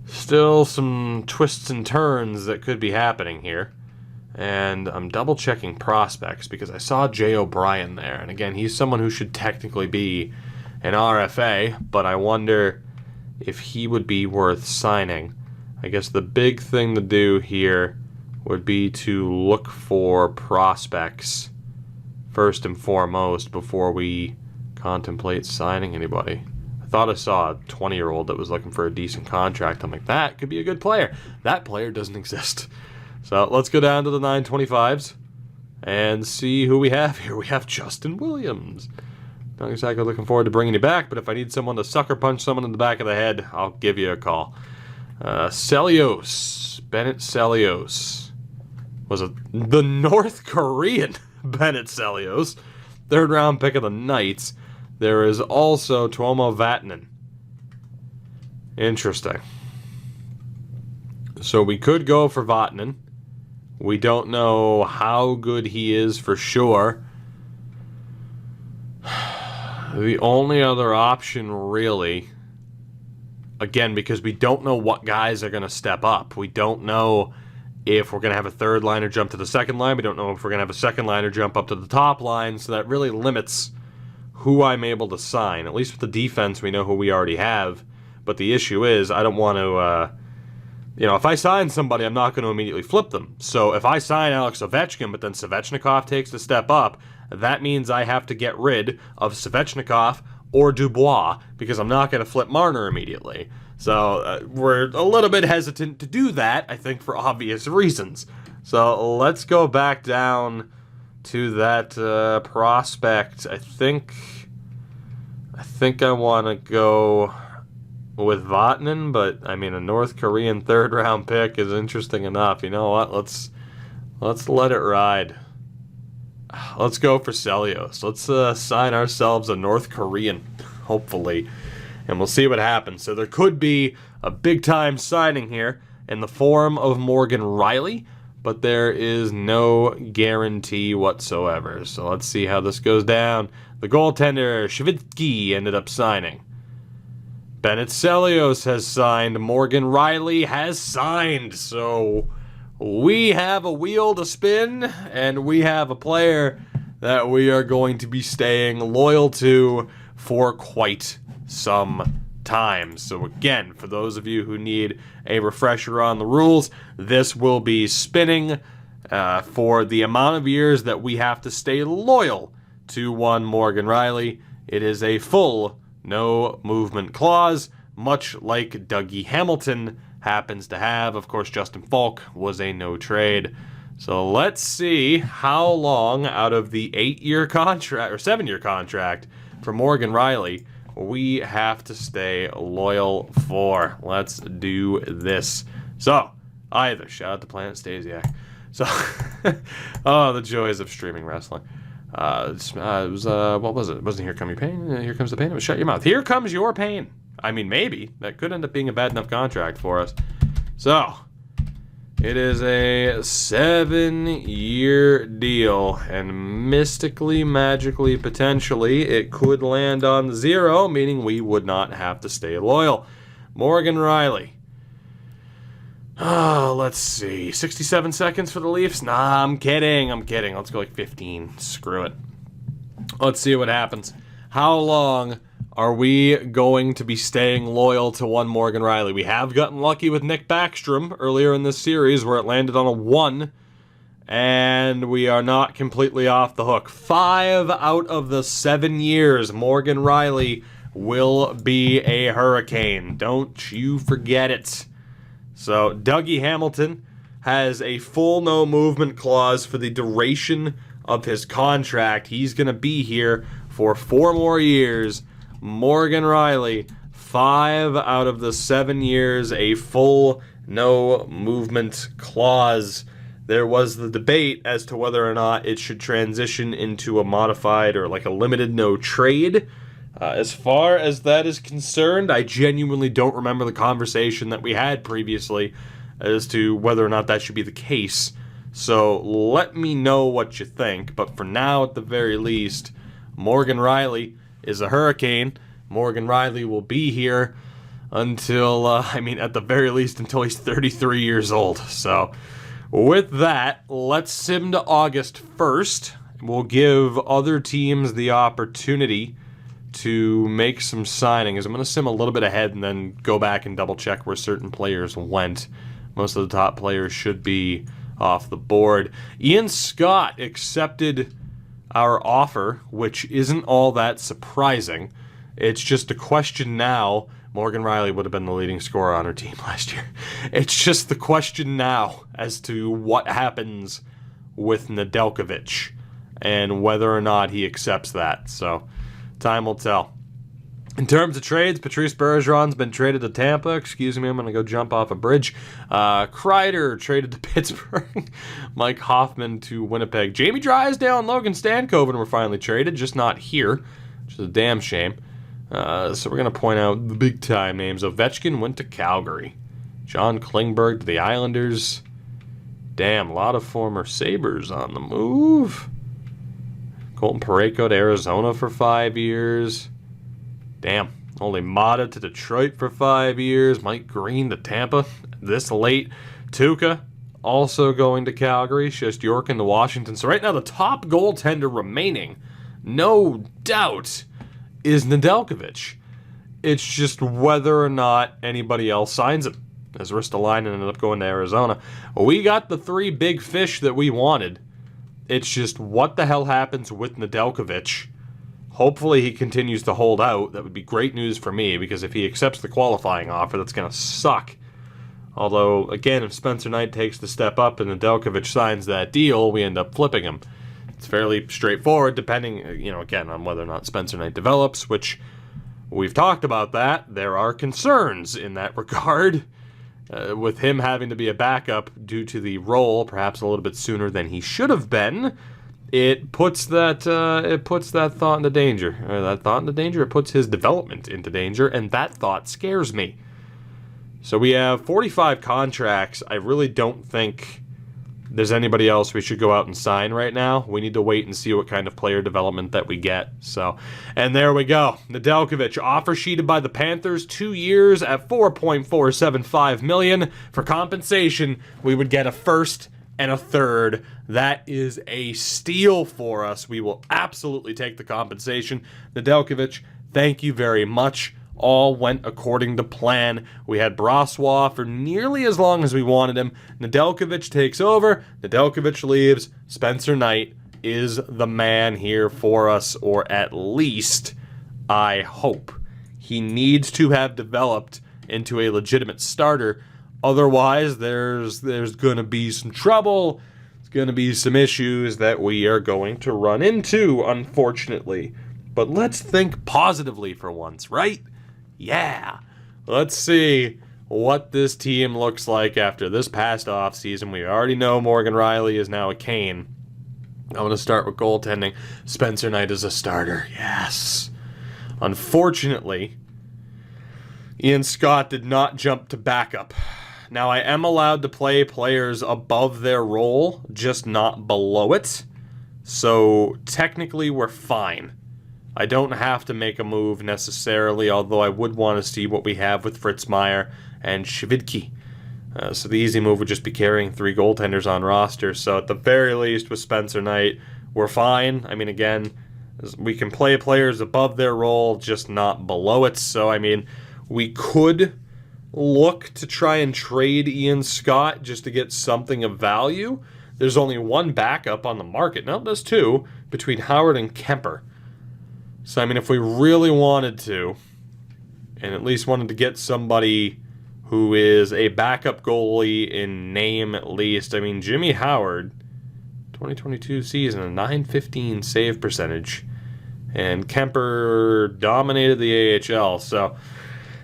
still some twists and turns that could be happening here. And I'm double-checking prospects because I saw Jay O'Brien there. And again, he's someone who should technically be an RFA, but I wonder if he would be worth signing. I guess the big thing to do here would be to look for prospects first and foremost before we contemplate signing anybody. I thought I saw a 20-year-old that was looking for a decent contract. I'm like, that could be a good player. That player doesn't exist. So let's go down to the 925s and see who we have here. We have Justin Williams. Not exactly looking forward to bringing you back, but if I need someone to sucker punch someone in the back of the head, I'll give you a call. Celios. Bennett Celios. Was it the North Korean Bennett Celios? 3rd round pick of the Knights. There is also Tuomo Vatanen. Interesting. So we could go for Vatanen. We don't know how good he is for sure. The only other option, really, again, because we don't know what guys are going to step up. We don't know if we're going to have a 3rd liner jump to the 2nd line. We don't know if we're going to have a 2nd liner jump up to the top line. So that really limits who I'm able to sign. At least with the defense, we know who we already have. But the issue is, I don't want to... if I sign somebody, I'm not going to immediately flip them. So if I sign Alex Ovechkin, but then Svechnikov takes the step up, that means I have to get rid of Svechnikov or Dubois because I'm not going to flip Marner immediately. So we're a little bit hesitant to do that, I think, for obvious reasons. So let's go back down to that prospect. I think I want to go with Vatanen, but I mean a North Korean 3rd round pick is interesting enough. You know what? Let's let it ride. Let's go for Celios. Let's sign ourselves a North Korean, hopefully, and we'll see what happens. So there could be a big time signing here in the form of Morgan Riley, but there is no guarantee whatsoever. So let's see how this goes down. The goaltender Shvitsky ended up signing. Bennett Celios has signed. Morgan Riley has signed. So we have a wheel to spin, and we have a player that we are going to be staying loyal to for quite some time. So again, for those of you who need a refresher on the rules, this will be spinning for the amount of years that we have to stay loyal to one Morgan Riley. It is a full no movement clause, much like Dougie Hamilton happens to have. Of course, Justin Falk was a no trade. So let's see how long out of the 8-year contract or 7-year contract for Morgan Riley we have to stay loyal for. Let's do this. So, shout out to Planet Stasiak. So, oh, the joys of streaming wrestling. It was, what was it? It wasn't Here Come Your Pain, Here Comes the Pain. It was Shut Your Mouth. Here Comes Your Pain. I mean, maybe. That could end up being a bad enough contract for us. So, it is a 7-year deal, and mystically, magically, potentially, it could land on 0, meaning we would not have to stay loyal. Morgan Riley. Oh, let's see. 67 seconds for the Leafs? Nah, I'm kidding. Let's go like 15. Screw it. Let's see what happens. How long are we going to be staying loyal to one Morgan Riley? We have gotten lucky with Nick Backstrom earlier in this series where it landed on a 1, and we are not completely off the hook. 5 out of the 7 years, Morgan Riley will be a Hurricane. Don't you forget it. So, Dougie Hamilton has a full no movement clause for the duration of his contract. He's going to be here for 4 more years. Morgan Riley, 5 out of the 7 years, a full no movement clause. There was the debate as to whether or not it should transition into a modified or like a limited no trade. As far as that is concerned, I genuinely don't remember the conversation that we had previously as to whether or not that should be the case. So let me know what you think. But for now, at the very least, Morgan Riley is a Hurricane. Morgan Riley will be here until, at the very least, until he's 33 years old. So with that, let's sim to August 1st. We'll give other teams the opportunity to make some signings. I'm going to sim a little bit ahead and then go back and double check where certain players went. Most of the top players should be off the board. Ian Scott accepted our offer, which isn't all that surprising. It's just a question now. Morgan Riley would have been the leading scorer on our team last year. It's just the question now as to what happens with Nedeljkovic and whether or not he accepts that. So time will tell. In terms of trades, Patrice Bergeron's been traded to Tampa. Excuse me, I'm going to go jump off a bridge. Kreider traded to Pittsburgh. Mike Hoffman to Winnipeg. Jamie Drysdale and Logan Stankoven were finally traded, just not here, which is a damn shame. So we're going to point out the big-time names. Ovechkin went to Calgary. John Klingberg to the Islanders. Damn, a lot of former Sabres on the move. Colton Parayko to Arizona for 5 years. Damn. Only Mata to Detroit for 5 years. Mike Green to Tampa this late. Tuukka also going to Calgary. Shesterkin to Washington. So right now the top goaltender remaining, no doubt, is Nedeljkovic. It's just whether or not anybody else signs him, as Ristolainen ended up going to Arizona. We got the 3 big fish that we wanted. It's just what the hell happens with Nedeljkovic. Hopefully he continues to hold out. That would be great news for me, because if he accepts the qualifying offer, that's going to suck. Although, again, if Spencer Knight takes the step up and Nedeljkovic signs that deal, we end up flipping him. It's fairly straightforward, depending, again, on whether or not Spencer Knight develops, which we've talked about that. There are concerns in that regard. With him having to be a backup due to the role, perhaps a little bit sooner than he should have been, it puts that thought into danger. It puts his development into danger, and that thought scares me. So we have 45 contracts. I really don't think there's anybody else we should go out and sign right now. We need to wait and see what kind of player development that we get. So, and there we go. Nedeljkovic offer sheeted by the Panthers, 2 years at $4.475 million. For compensation, we would get a first and a third. That is a steal for us. We will absolutely take the compensation. Nedeljkovic, thank you very much. All went according to plan. We had Brossoit for nearly as long as we wanted him. Nedeljkovic takes over. Nedeljkovic leaves. Spencer Knight is the man here for us, or at least I hope. He needs to have developed into a legitimate starter. Otherwise, there's going to be some trouble. There's going to be some issues that we are going to run into, unfortunately. But let's think positively for once, right? Yeah. Let's see what this team looks like after this past offseason. We already know Morgan Riley is now a Cane. I'm going to start with goaltending. Spencer Knight is a starter. Yes. Unfortunately, Ian Scott did not jump to backup. Now, I am allowed to play players above their role, just not below it. So, technically, we're fine. I don't have to make a move necessarily, although I would want to see what we have with Fritz Meyer and Shvidki. So the easy move would just be carrying 3 goaltenders on roster. So at the very least, with Spencer Knight, we're fine. I mean, again, we can play players above their role, just not below it. So, I mean, we could look to try and trade Ian Scott just to get something of value. There's only one backup on the market. No, there's 2, between Howard and Kemper. So, I mean, if we really wanted to, and at least wanted to get somebody who is a backup goalie in name at least. I mean, Jimmy Howard, 2022 season, a .915 save percentage. And Kemper dominated the AHL. So,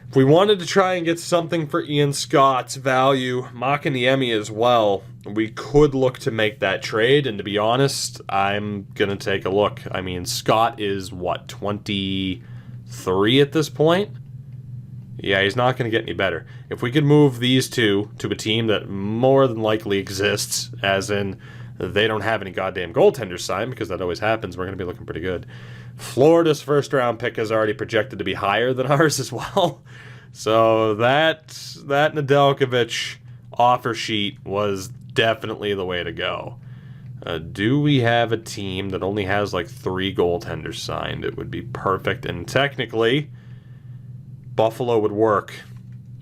if we wanted to try and get something for Ian Scott's value, Makiniemi as well, we could look to make that trade. And to be honest, I'm going to take a look. I mean, Scott is, 23 at this point? Yeah, he's not going to get any better. If we could move these 2 to a team that more than likely exists, as in they don't have any goddamn goaltenders signed, because that always happens, we're going to be looking pretty good. Florida's first-round pick is already projected to be higher than ours as well. So that Nedeljkovic offer sheet was definitely the way to go. Do we have a team that only has like 3 goaltenders signed? It would be perfect, and technically Buffalo would work.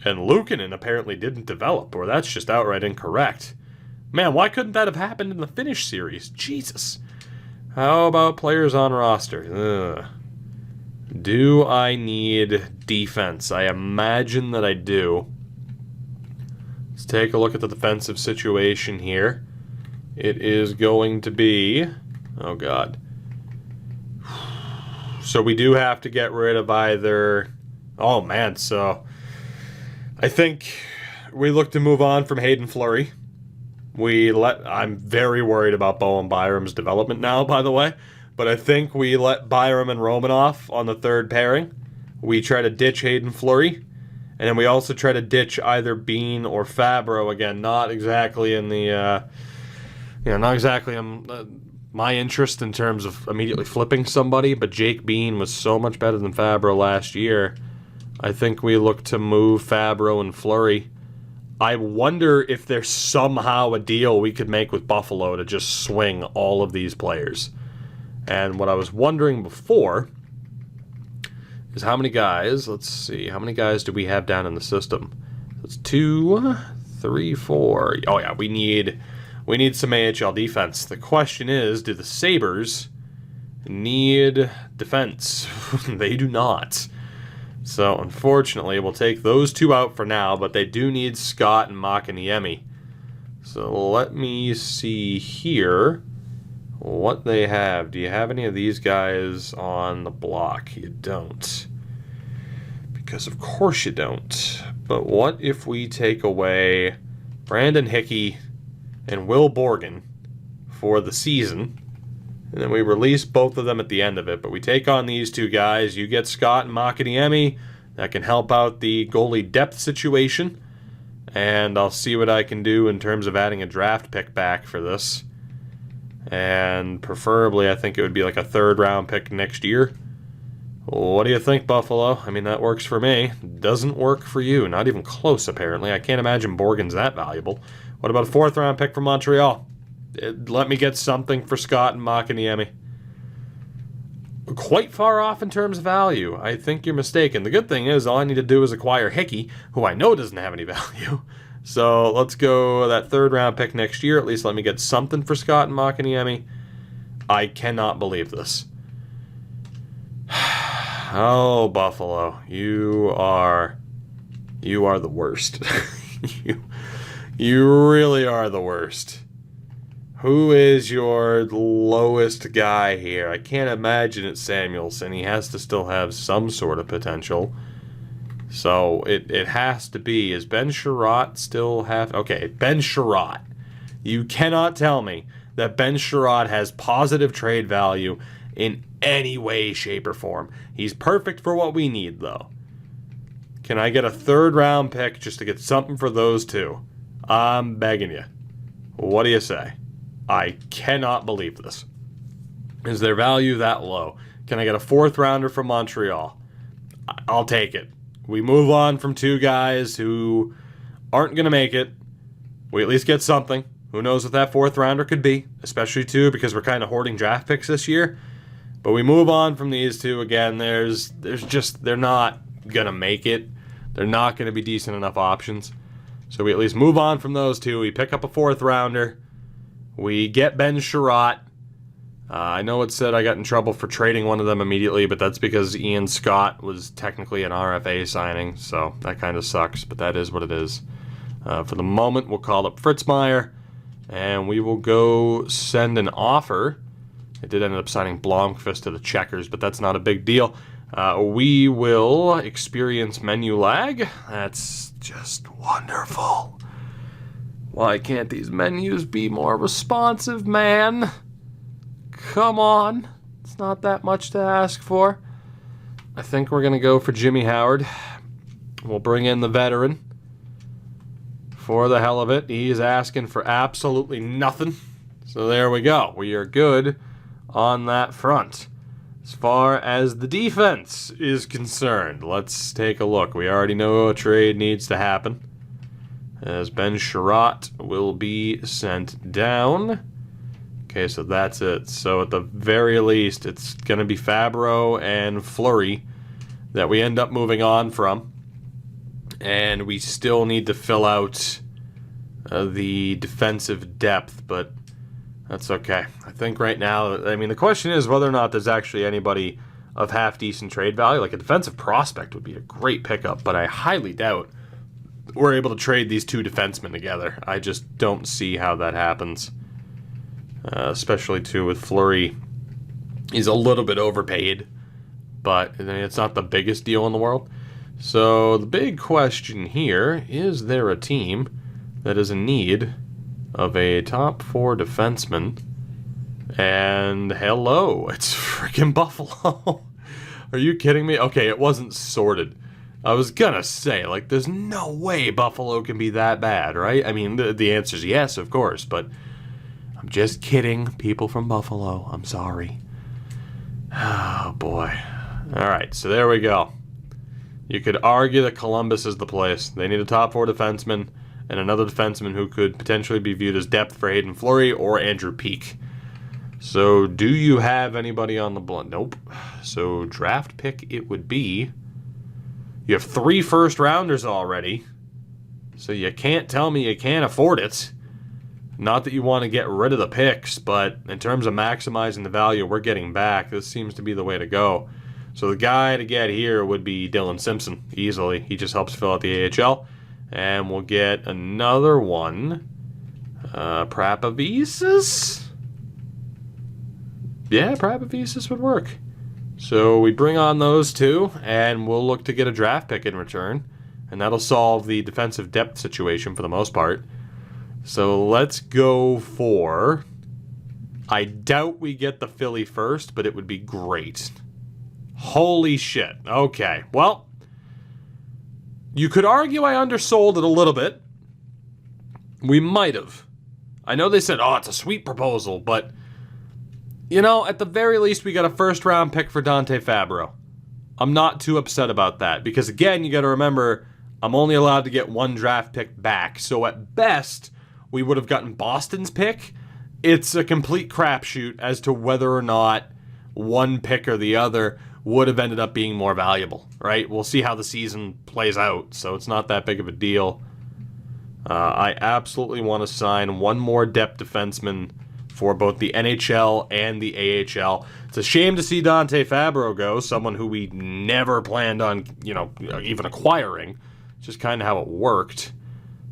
And Luukkonen apparently didn't develop, or that's just outright incorrect. Man, why couldn't that have happened in the Finnish series? Jesus. How about players on roster? Ugh. Do I need defense? I imagine that I do. Let's take a look at the defensive situation here. It is going to be... Oh, God. So we do have to get rid of either... Oh, man, so I think we look to move on from Hayden Fleury. I'm very worried about Bowen Byram's development now, by the way, but I think we let Byram and Romanoff on the third pairing. We try to ditch Hayden Fleury, and then we also try to ditch either Bean or Fabro. Again, not exactly in the, not exactly my interest in terms of immediately flipping somebody, but Jake Bean was so much better than Fabro last year. I think we look to move Fabro and Fleury. I wonder if there's somehow a deal we could make with Buffalo to just swing all of these players. And what I was wondering before is how many guys, let's see, how many guys do we have down in the system? That's 2, 3, 4. Oh yeah, we need some AHL defense. The question is, do the Sabres need defense? They do not. So, unfortunately, we'll take those 2 out for now, but they do need Scott and Makiniemi. So, let me see here what they have. Do you have any of these guys on the block? You don't. Because, of course, you don't. But what if we take away Brandon Hickey and Will Borgen for the season, and then we release both of them at the end of it, but we take on these 2 guys. You get Scott and Makiniemi. That can help out the goalie depth situation. And I'll see what I can do in terms of adding a draft pick back for this. And preferably, I think it would be like a 3rd-round pick next year. What do you think, Buffalo? I mean, that works for me. Doesn't work for you. Not even close, apparently. I can't imagine Borgen's that valuable. What about a 4th-round pick from Montreal? Let me get something for Scott and Makiniemi. Quite far off in terms of value. I think you're mistaken. The good thing is all I need to do is acquire Hickey, who I know doesn't have any value. So let's go that 3rd-round pick next year. At least let me get something for Scott and Makiniemi. I cannot believe this. Oh, Buffalo. You are the worst. You really are the worst. Who is your lowest guy here? I can't imagine it's Samuelson. He has to still have some sort of potential. So it has to be. Is Ben Sherratt still have... Okay, Ben Sherratt. You cannot tell me that Ben Sherrod has positive trade value in any way, shape, or form. He's perfect for what we need, though. Can I get a 3rd round pick just to get something for those two? I'm begging you. What do you say? I cannot believe this. Is their value that low? Can I get a 4th rounder from Montreal? I'll take it. We move on from 2 guys who aren't going to make it. We at least get something. Who knows what that 4th rounder could be, especially too because we're kind of hoarding draft picks this year. But we move on from these 2 again. There's just, they're not going to make it. They're not going to be decent enough options. So we at least move on from those 2. We pick up a 4th rounder. We get Ben Sherratt. I know it said I got in trouble for trading one of them immediately, but that's because Ian Scott was technically an RFA signing, so that kind of sucks, but that is what it is. For the moment, we'll call up Fritzmeyer, and we will go send an offer. It did end up signing Blomqvist to the Checkers, but that's not a big deal. We will experience menu lag. That's just wonderful. Why can't these menus be more responsive, man? Come on. It's not that much to ask for. I think we're going to go for Jimmy Howard. We'll bring in the veteran. For the hell of it, he's asking for absolutely nothing. So there we go. We are good on that front. As far as the defense is concerned, let's take a look. We already know a trade needs to happen, as Ben Sherratt will be sent down. Okay, so that's it. So at the very least, it's going to be Fabro and Fleury that we end up moving on from. And we still need to fill out the defensive depth, but that's okay. I think right now, I mean, the question is whether or not there's actually anybody of half-decent trade value. Like a defensive prospect would be a great pickup, but I highly doubt we're able to trade these 2 defensemen together. I just don't see how that happens. Especially, too, with Fleury. He's a little bit overpaid, but I mean, it's not the biggest deal in the world. So the big question here, is there a team that is in need of a top 4 defenseman? And hello, it's freaking Buffalo. Are you kidding me? Okay, it wasn't sorted. I was gonna say, like, there's no way Buffalo can be that bad, right? I mean, the answer is yes, of course, but I'm just kidding, people from Buffalo. I'm sorry. Oh, boy. All right, so there we go. You could argue that Columbus is the place. They need a top 4 defenseman and another defenseman who could potentially be viewed as depth for Hayden Fleury or Andrew Peeke. So do you have anybody on the blunt? Nope. So draft pick it would be. You have 3 first-rounders already, so you can't tell me you can't afford it. Not that you want to get rid of the picks, but in terms of maximizing the value we're getting back, this seems to be the way to go. So the guy to get here would be Dylan Simpson, easily. He just helps fill out the AHL. And we'll get another one. Prapavisis? Yeah, Prapavisis would work. So we bring on those 2, and we'll look to get a draft pick in return. And that'll solve the defensive depth situation for the most part. So let's go for... I doubt we get the Philly first, but it would be great. Holy shit. Okay, well, you could argue I undersold it a little bit. We might have. I know they said, oh, it's a sweet proposal, but, you know, at the very least, we got a first-round pick for Dante Fabro. I'm not too upset about that, because, again, you got to remember, I'm only allowed to get 1 draft pick back, so at best, we would have gotten Boston's pick. It's a complete crapshoot as to whether or not one pick or the other would have ended up being more valuable, right? We'll see how the season plays out, so it's not that big of a deal. I absolutely want to sign 1 more depth defenseman for both the NHL and the AHL. It's a shame to see Dante Fabro go, someone who we never planned on, you know, even acquiring. It's just kind of how it worked.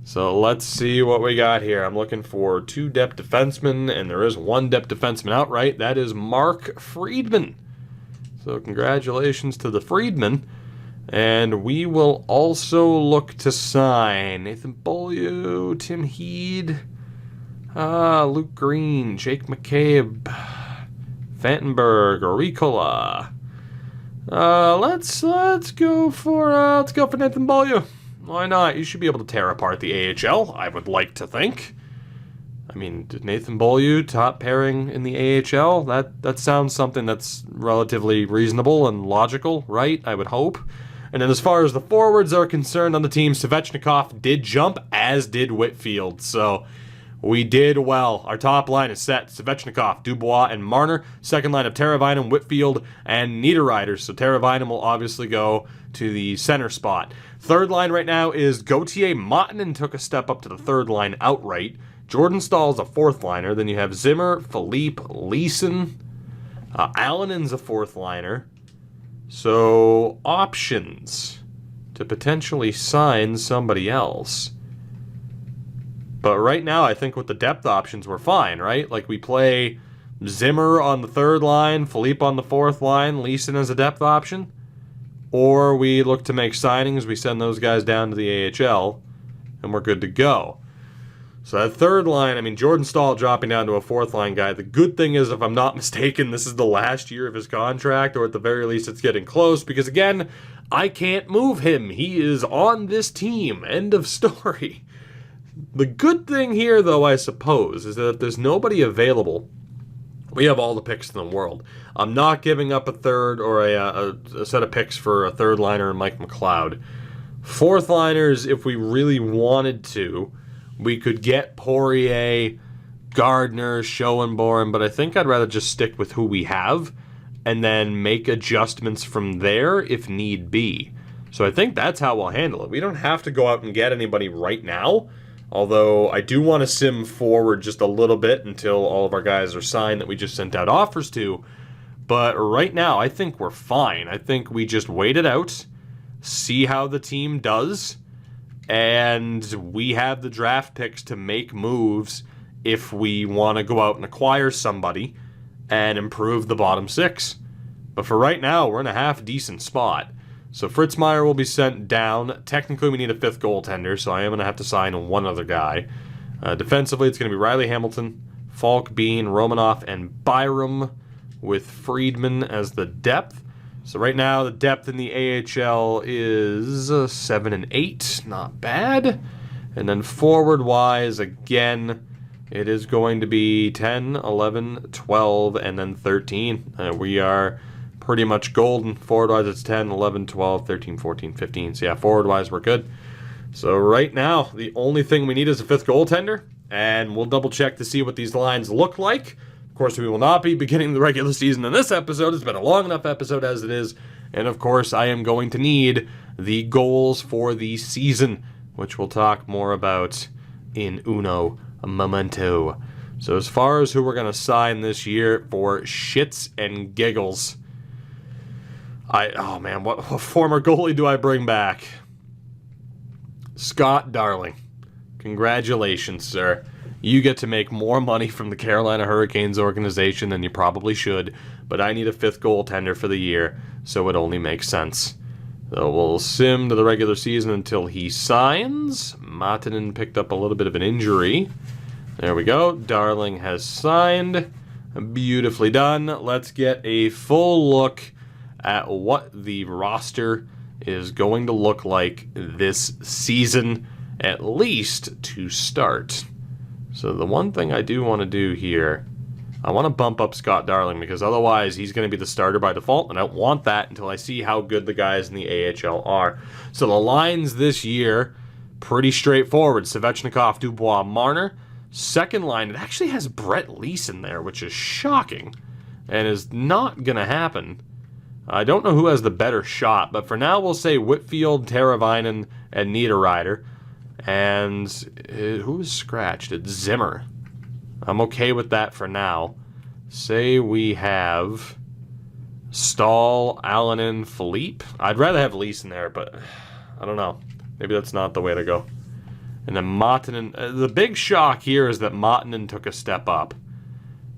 So let's see what we got here. I'm looking for 2 depth defensemen, and there is 1 depth defenseman outright. That is Mark Friedman. So congratulations to the Friedman. And we will also look to sign Nathan Beaulieu, Tim Heed. Luke Green, Jake McCabe, Vandenberg, Ricola. Let's go for Nathan Beaulieu. Why not? You should be able to tear apart the AHL, I would like to think. I mean, Nathan Beaulieu, top pairing in the AHL, that sounds something that's relatively reasonable and logical, right? I would hope. And then as far as the forwards are concerned on the team, Svechnikov did jump, as did Whitfield. So we did well. Our top line is set. Svechnikov, Dubois, and Marner. Second line of Teravainen, Whitfield, and Niederreiter. So Teravainen will obviously go to the center spot. Third line right now is Gauthier. Mottinen took a step up to the third line outright. Jordan Stahl's a fourth liner. Then you have Zimmer, Philippe, Leeson. Allenen's a fourth liner. So options to potentially sign somebody else. But right now, I think with the depth options, we're fine, right? Like, we play Zimmer on the third line, Philippe on the fourth line, Leeson as a depth option. Or we look to make signings, we send those guys down to the AHL, and we're good to go. So that third line, I mean, Jordan Stahl dropping down to a fourth line guy. The good thing is, if I'm not mistaken, this is the last year of his contract, or at the very least it's getting close, because again, I can't move him. He is on this team. End of story. The good thing here, though, I suppose, is that if there's nobody available, we have all the picks in the world. I'm not giving up a third or a set of picks for a third liner and Mike McLeod. Fourth liners, if we really wanted to, we could get Poirier, Gardner, Schoenborn, but I think I'd rather just stick with who we have and then make adjustments from there if need be. So I think that's how we'll handle it. We don't have to go out and get anybody right now, although I do want to sim forward just a little bit until all of our guys are signed that we just sent out offers to. But right now, I think we're fine. I think we just wait it out, see how the team does, and we have the draft picks to make moves if we want to go out and acquire somebody and improve the bottom six. But for right now, we're in a half-decent spot. So Fritz Meyer will be sent down. Technically, we need a fifth goaltender, so I am going to have to sign one other guy. Defensively, it's going to be Riley Hamilton, Falk, Bean, Romanoff, and Byram, with Friedman as the depth. So right now, the depth in the AHL is 7 and 8. Not bad. And then forward-wise, again, it is going to be 10, 11, 12, and then 13. We are pretty much golden. Forward-wise, it's 10, 11, 12, 13, 14, 15. So yeah, forward-wise, we're good. So right now, the only thing we need is a fifth goaltender, and we'll double-check to see what these lines look like. Of course, we will not be beginning the regular season in this episode. It's been a long enough episode as it is. And of course, I am going to need the goals for the season, which we'll talk more about in uno momento. So as far as who we're going to sign this year for shits and giggles, what former goalie do I bring back? Scott Darling. Congratulations, sir. You get to make more money from the Carolina Hurricanes organization than you probably should, but I need a fifth goaltender for the year, so it only makes sense. So we'll sim to the regular season until he signs. Mottinen picked up a little bit of an injury. There we go. Darling has signed. Beautifully done. Let's get a full look at what the roster is going to look like this season, at least to start. So the one thing I do want to do here, I want to bump up Scott Darling, because otherwise he's going to be the starter by default, and I don't want that until I see how good the guys in the AHL are. So the lines this year, pretty straightforward. Svechnikov, Dubois, Marner. Second line, it actually has Brett Leeson there, which is shocking and is not going to happen. I don't know who has the better shot, but for now we'll say Whitfield, Teravainen, and Niederreiter. And who's scratched? It's Zimmer. I'm okay with that for now. Say we have Stahl, Allen, Philippe. I'd rather have Leeson there, but I don't know. Maybe that's not the way to go. And then Mottinen. The big shock here is that Mottinen took a step up.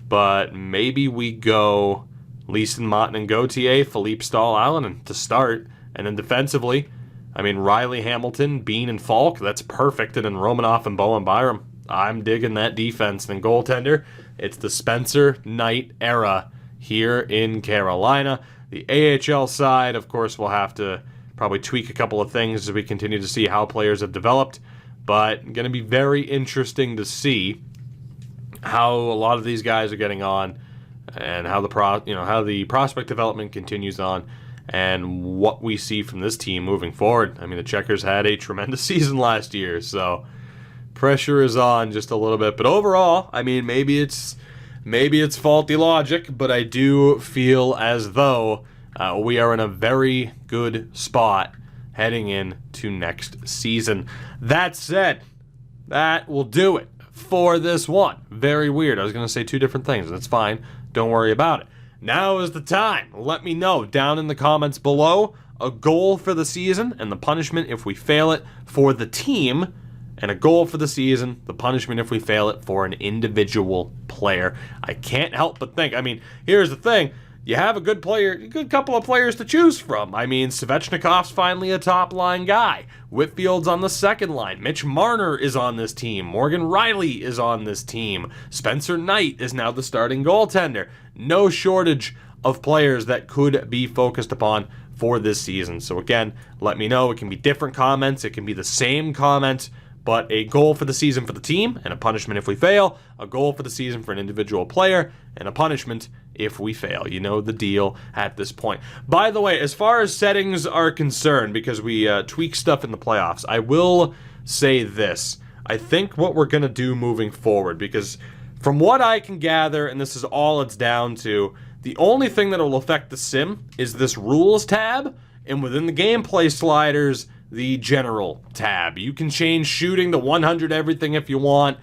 But maybe we go Leeson, Mottinen, Gauthier, Philippe, Stahl, Allen to start. And then defensively, I mean, Riley Hamilton, Bean, and Falk, that's perfect. And then Romanoff and Bowen Byram. I'm digging that defense. Then goaltender, it's the Spencer Knight era here in Carolina. The AHL side, of course, we'll have to probably tweak a couple of things as we continue to see how players have developed. But going to be very interesting to see how a lot of these guys are getting on, and how the prospect development continues on, and what we see from this team moving forward. I mean, the Checkers had a tremendous season last year, so pressure is on just a little bit. But overall, I mean, maybe it's faulty logic, but I do feel as though we are in a very good spot heading into next season. That said, that will do it for this one. Very weird. I was going to say two different things, and it's fine. Don't worry about it. Now is the time. Let me know down in the comments below a goal for the season and the punishment if we fail it for the team, and a goal for the season, the punishment if we fail it for an individual player. I can't help but think, I mean, here's the thing. You have a good couple of players to choose from. I mean, Svechnikov's finally a top-line guy. Whitfield's on the second line. Mitch Marner is on this team. Morgan Riley is on this team. Spencer Knight is now the starting goaltender. No shortage of players that could be focused upon for this season. So again, let me know. It can be different comments. It can be the same comment, but a goal for the season for the team and a punishment if we fail, a goal for the season for an individual player, and a punishment if we fail. You know the deal at this point. By the way, as far as settings are concerned, because we tweak stuff in the playoffs, I will say this. I think what we're going to do moving forward, because from what I can gather, and this is all it's down to, the only thing that will affect the sim is this rules tab, and within the gameplay sliders, the general tab. You can change shooting to 100 everything if you want.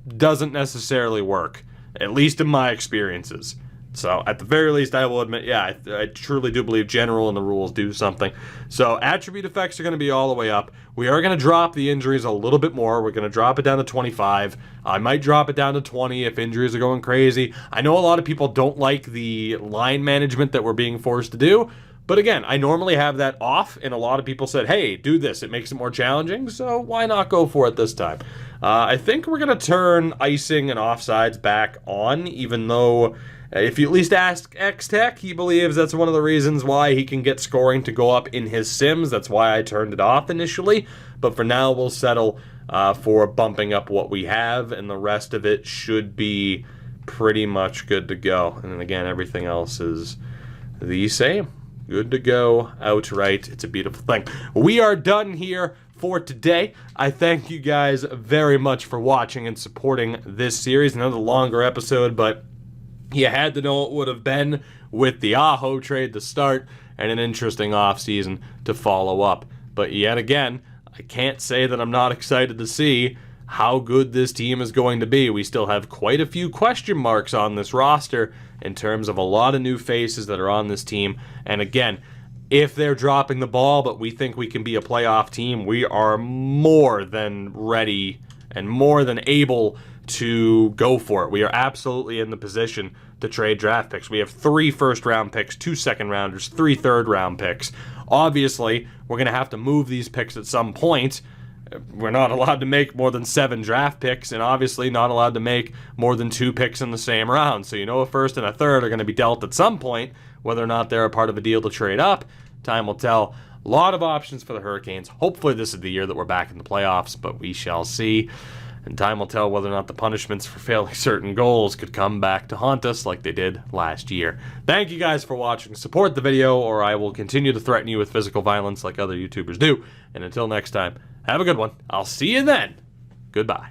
Doesn't necessarily work, at least in my experiences. So at the very least, I will admit, yeah, I truly do believe general and the rules do something. So attribute effects are going to be all the way up. We are going to drop the injuries a little bit more. We're going to drop it down to 25. I might drop it down to 20 if injuries are going crazy. I know a lot of people don't like the line management that we're being forced to do. But again, I normally have that off, and a lot of people said, hey, do this. It makes it more challenging, so why not go for it this time? I think we're going to turn icing and offsides back on, even though if you at least ask X-Tech, he believes that's one of the reasons why he can get scoring to go up in his sims. That's why I turned it off initially. But for now, we'll settle for bumping up what we have, and the rest of it should be pretty much good to go. And then again, everything else is the same. Good to go outright. It's a beautiful thing. We are done here for today. I thank you guys very much for watching and supporting this series. Another longer episode, but you had to know it would have been with the Aho trade to start and an interesting offseason to follow up. But yet again, I can't say that I'm not excited to see how good this team is going to be. We still have quite a few question marks on this roster in terms of a lot of new faces that are on this team. And again, if they're dropping the ball, but we think we can be a playoff team, we are more than ready and more than able to go for it. We are absolutely in the position to trade draft picks. We have 3 first-round picks, 2 second-rounders, 3 third-round picks. Obviously, we're going to have to move these picks at some point. We're not allowed to make more than 7 draft picks, and obviously not allowed to make more than 2 picks in the same round. So you know a first and a third are going to be dealt at some point. Whether or not they're a part of a deal to trade up, time will tell. A lot of options for the Hurricanes. Hopefully this is the year that we're back in the playoffs, but we shall see. And time will tell whether or not the punishments for failing certain goals could come back to haunt us like they did last year. Thank you guys for watching. Support the video, or I will continue to threaten you with physical violence like other YouTubers do. And until next time, have a good one. I'll see you then. Goodbye.